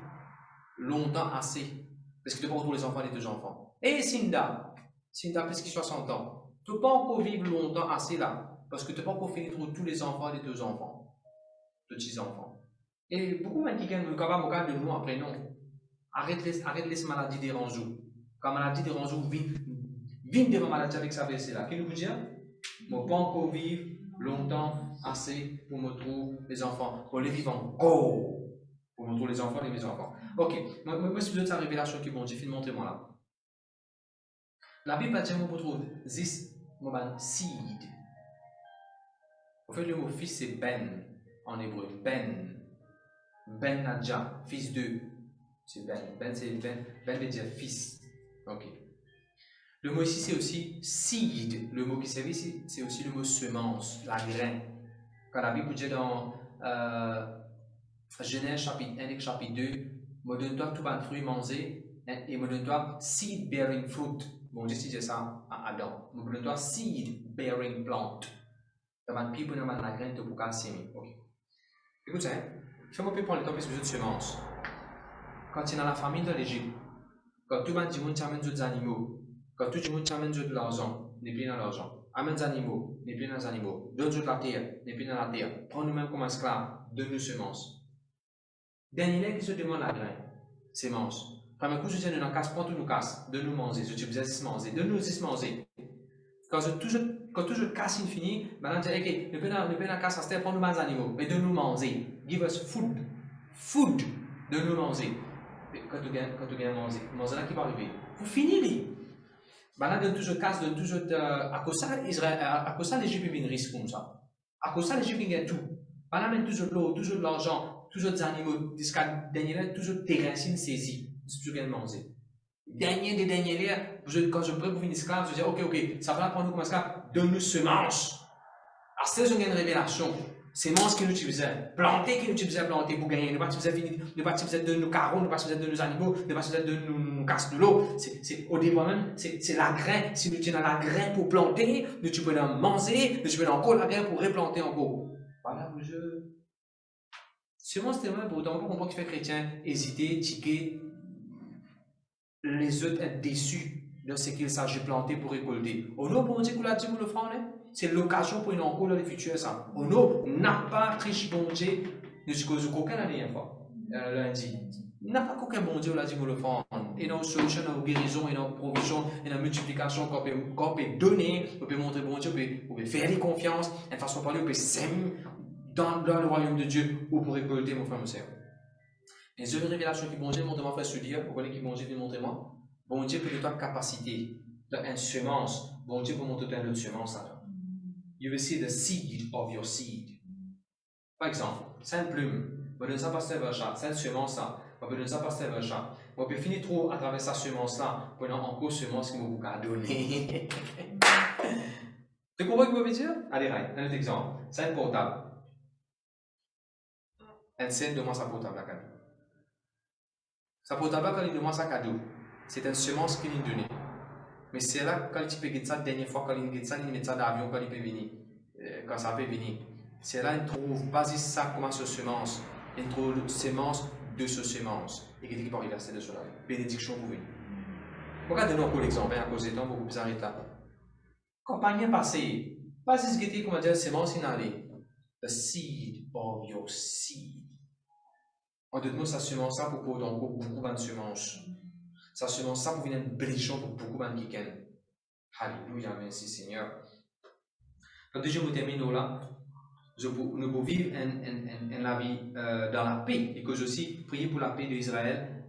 longtemps assez. Parce que tu peux pas retrouver les enfants des deux enfants. Et Cinda plus que 60 ans. Tu peux pas encore vivre longtemps assez là. Parce que tu peux pas encore finir tous les enfants des deux enfants. Petits enfants. Et beaucoup de gens qui gagnent le cabane de nous après non. Arrête les maladies dérangeantes. Quand la maladie dérangeante vient devant la maladie avec sa verset là. Qu'est-ce que vous dites? Je ne peux pas encore vivre longtemps assez pour me trouver les enfants. Pour les vivants. Oh! Pour me trouver les enfants et mes enfants. Ok. Moi, si vous êtes à la révélation qui bon, j'ai fini de montrer moi là. La Bible a dit que vous trouvez this moment seed. En fait, le mot fils c'est Ben en hébreu. Ben Nadja, fils de. C'est Ben. Ben veut dire fils. Ok. Le mot ici c'est aussi seed. Le mot qui sert ici c'est aussi le mot semence, la graine. Quand la Bible dit dans Genèse chapitre 1 et chapitre 2, me donne-toi tout un fruit mangé et me donne-toi seed bearing fruit. Bon, je dis ça à Adam. Me donne-toi seed bearing plant. Dans ma pipe, dans la graine de pour s'aimer. Ok. Écoute ça, hein? Fais-moi prendre le temps parce que de semences. Quand tu es dans la famille de l'Égypte, quand tout le monde t'amène des animaux, quand tout le monde t'amène de l'argent, n'est plus dans l'argent. Amène des animaux, n'est plus dans les animaux. Donne-nous de la terre, n'est plus dans la terre. Prends nous-mêmes comme esclaves, donne-nous semences. Dernier qui se demande la graine, semences. Premier coup, je dis, nous casse, prends tout nous casse, donne-nous manger. Je dis, vous avez manger, donne-nous aussi manger. Quand toujours casse infini, maintenant, je dis, ok, ne peux pas casse à terre, prends nous des animaux, mais donne-nous manger. Give us food. Food, donne-nous manger. Quand tu gagnes manger là qui va arriver. Vous finissez. Maintenant, donne toujours casse, donne toujours à cause ça, l'Égypte a une risque comme ça. À cause ça, l'Égypte a tout. Maintenant, toujours de l'eau, toujours de l'argent, toujours des animaux, jusqu'à dernier, toujours des racines saisies. C'est toujours gagner manger. Dernier des derniers liens, quand je prie pour une esclave, je dis, ok, ça va prendre nous comme esclave, donne-nous semence. Alors, c'est une révélation. Semence que nous utilisons, planter que nous utilisons, planter pour gagner, ne pas utiliser de nos carreaux, ne pas utiliser de nos animaux, ne pas utiliser de nos casses de l'eau. C'est au départ même, c'est la graine. Si nous tenons la graine pour planter, nous pouvons manger, nous pouvons encore la graine pour replanter encore. Voilà, je. Semence, c'est même pour autant qu'on comprend qu'il fait chrétien, hésiter, tiquer, les autres être déçus de ce qu'il s'agit de planter pour récolter. Au nom, pour dire qu'on l'a dit, vous le ferez, c'est l'occasion pour une encore dans le futur, ça. Au nom, n'a pas triché bon Dieu, ne se cause aucun la dernière fois, lundi. N'a pas qu'aucun bon Dieu, l'a dit, vous le ferez. Et dans solution, dans guérison, et dans provision, et dans multiplication, qu'on peut donner, on peut montrer bon Dieu, on peut faire des confiances, de façon de parler, on peut s'aimer dans le royaume de Dieu, ou pour récolter, mon frère, mon sœur. Les œuvres de révélation qui bon Dieu montre-moi, frère, se dire, vous connaissez qui bon Dieu vient montrer-moi? Bon Dieu peut donner ta capacité, une semence. Bon Dieu peut montrer une autre semence. You will see the seed of your seed. Par exemple, c'est une plume. On donne ça par Vercha. C'est une semence. On peut donner ça par Vercha. On peut finir trop à travers sa semence-là pour encore semence qui vous a donné. Tu comprends ce que je veux dire? Allez, un autre exemple. C'est un portable. Un scène demande sa portable à cadeau. Sa portable, quand il demande sa cadeau, c'est une semence qu'il nous donne. Mais c'est là, quand tu peux gagner ça, la dernière fois, quand il met ça d'avion, quand il peut venir, quand ça peut venir. C'est là qu'il trouve pas ça comme une semence. Il trouve une semence de ce semence. Et qu'il dit qu'il va reverser de cela. Bénédiction pour vous. Regardez-nous encore l'exemple, à cause du temps, beaucoup plus arrêté. Campagne passée, pas ce qui était, comment dire, semence inhalée. The seed of your seed. On donne sa semence ça pour donc beaucoup de semences. Sa semence ça pour venir une bénédiction pour beaucoup de qui Alléluia, merci Seigneur. Quand Dieu vous termine là, nous pouvons vivre la vie dans la paix et que je aussi prier pour la paix d'Israël.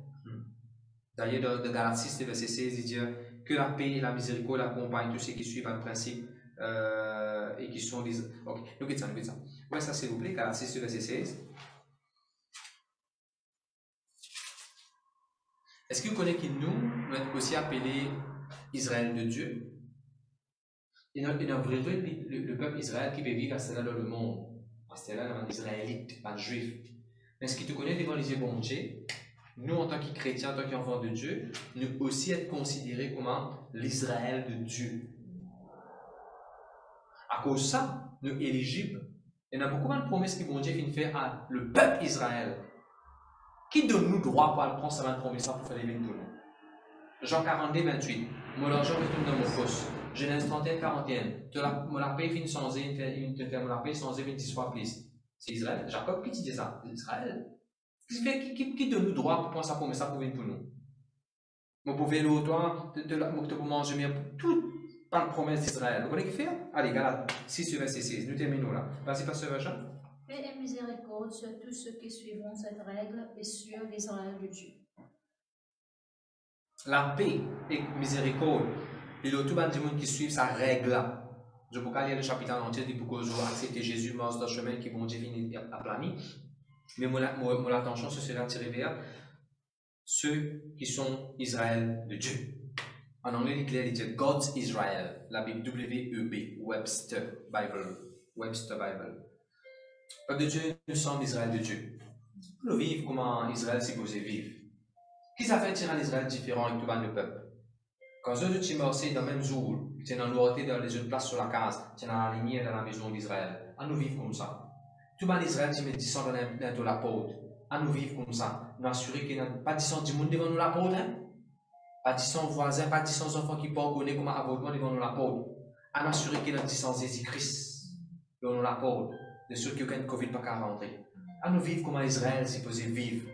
D'ailleurs, dans Galates 6, verset 16, il dit que la paix et la miséricorde accompagnent tous ceux qui suivent le principe et qui sont des. Ok, nous quittons ça. Ouais, ça s'il vous plaît, Galates 6, verset 16. Est-ce que vous connaissez que nous sommes aussi appelés Israël de Dieu? Il y a le peuple Israël qui peut vivre à cela dans le monde. À cela dans l'Israélite, pas de juif. Mais est-ce que tu connais devant les yeux bon Dieu? Nous, en tant que chrétiens, en tant qu'enfants de Dieu, nous aussi être considérés comme l'Israël de Dieu. À cause de ça, nous éligibles. Il y a beaucoup de promesses que bon Dieu vient faire à le peuple Israël. Qui donne-nous droit pour aller prendre sa promesse pour faire les vins pour nous? Jean 42, 28. Mon argent retourne dans mon poste. Genèse 31, 41. Mon la paix finit sans mon la paix sans 10 fois plus. C'est Israël. Jacob, qui dit ça? Israël. Qui donne-nous droit pour prendre sa promesse pour venir pour nous? Vous pouvez l'autre, pour manger bien tout par la promesse d'Israël. Vous voyez ce qu'il fait? Allez, Galates 6, verset 6. Nous terminons là. Vas-y, pasteur Jean. Paix et miséricorde sur tous ceux qui suivront cette règle et sur l'Israël de Dieu. La paix et miséricorde, il y a tout le monde qui suit sa règle-là. Je ne peux pas lire le chapitre entier pour que je accepte Jésus mort dans le chemin qui vont définir à plani. Mais mon attention se sera tirée vers ceux qui sont Israël de Dieu. En anglais, il dit God's Israel, la Bible W-E-B, Webster Bible. Peuple de Dieu, nous sommes Israël de Dieu. Nous vivons comment Israël est supposé vivre. Qu'est-ce qui a fait tirer l'Israël différent avec tout le peuple? Quand eux, tu marches dans le même jour, tu es dans l'autre, dans les autres places sur la case, tu es dans la lignée dans la maison d'Israël. À nous vivre comme ça. Tout le monde d'Israël, tu mets 10 ans dans la porte. À nous vivre comme ça. Nous assurer qu'il n'y a pas 10 ans du monde devant nous la porte. Pas 10 ans voisins, pas 10 ans enfants qui peuvent connaître comment avortement devant nous la porte. À nous assurer qu'il y a 10 ans Jésus-Christ devant nous la porte. De ceux qui ont une Covid pas qu'à rentrer. À nous vivre comme Israël s'est posé vivre.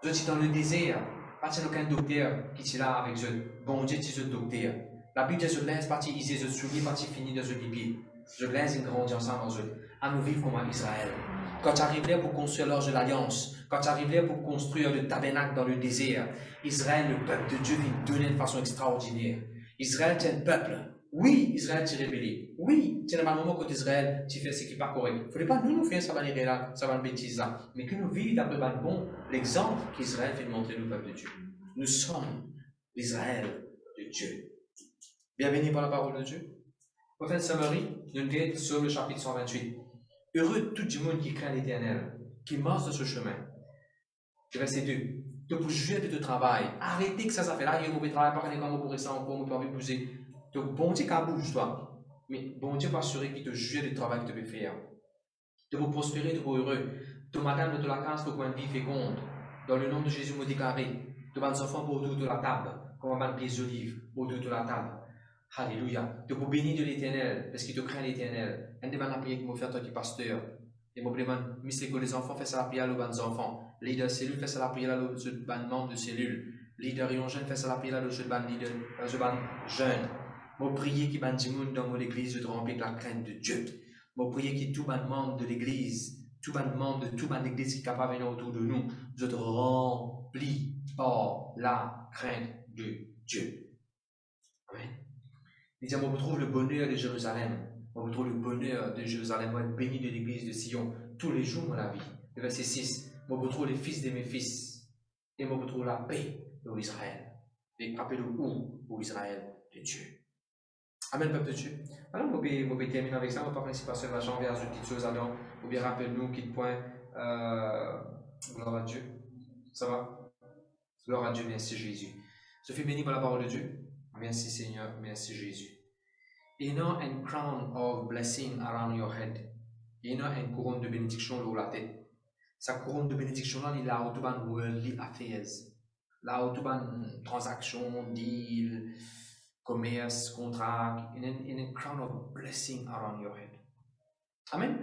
Je suis dans le désert. Pas de aucun docteur qui est là avec eux. Bon Dieu, tu es le docteur. La Bible dit je laisse partie ici, je souligne partie finie de ce pipi. Je laisse une grande ensemble en eux. À nous vivre comme Israël. Quand tu arrives là pour construire l'orge de l'alliance, quand tu arrives là pour construire le tabernacle dans le désert, Israël, le peuple de Dieu, vient donner de façon extraordinaire. Israël, c'est un peuple. Oui, Israël, tu es rébellé. Oui, c'est le moment quand Israël, tu fais ce qui n'est pas correct. Il ne faudrait pas nous faire ça va là, ça va bêtise là. Mais que nous vivions d'après le bon l'exemple qu'Israël fait montrer au peuple de Dieu. Nous sommes l'Israël de Dieu. Bien béni par la parole de Dieu. Pour faire une summary, nous sommes sur le chapitre 128. Heureux tout le monde qui craint l'Éternel, qui marche dans ce chemin. Verset 2. De pour juger de ton travail. Arrêtez que ça fait là, il y a un travail, pas qu'on pour rester encore, on peut épouser. Donc, bon Dieu, qu'à bouge, toi. Mais bon Dieu va assurer qu'il te juge du travail que tu peux faire. De vous prospérer, de vous heureux. De madame de la case, pour qu'on vie féconde. Dans le nom de Jésus, me déclaré. De vos enfants pour autour de la table. Comme un pied d'olive autour de la table. Alléluia. De vous bénir de l'Éternel, parce qu'il te craint l'Éternel. Un des la prière qui m'a fait en tant que pasteur. Et moi, que les enfants fassent la prière aux bonnes enfants. Leader cellule fait la prière aux bonnes membres de cellule. Leader et jeune fait la prière aux bonnes jeunes. Moi, prier qui ban monde dans mon église de remplir la crainte de Dieu. Moi, prier qui tout bon membre de l'église, tout bon membre de tout bon église qui est capable de venir autour de nous, vous êtes remplis par la crainte de Dieu. Amen. Il dit, moi, vous trouve le bonheur de Jérusalem. Moi, vous trouve le bonheur de Jérusalem. Moi, être béni de l'église de Sion tous les jours de la vie. Le verset 6. Moi, vous trouve les fils de mes fils. Et moi, vous trouve la paix pour Israël. Et appelez-le où pour Israël de Dieu. Amen, peuple de Dieu. Alors, je vais terminer avec ça. On va pas principal sur la jambe vers une petite chose alors. Ou bien rappelle-nous qu'il point. Gloire à Dieu. Ça va? Gloire à Dieu, merci Jésus. Je suis béni par la parole de Dieu. Merci Seigneur, merci Jésus. Il y a une crown of blessing around your head. Il y a une couronne de bénédiction sur la tête. Sa couronne de bénédiction là, il a autoban worldly affairs. Là, autoban transaction, deal, commerce, contrat. Il y a une crown of blessing around your head. Amen.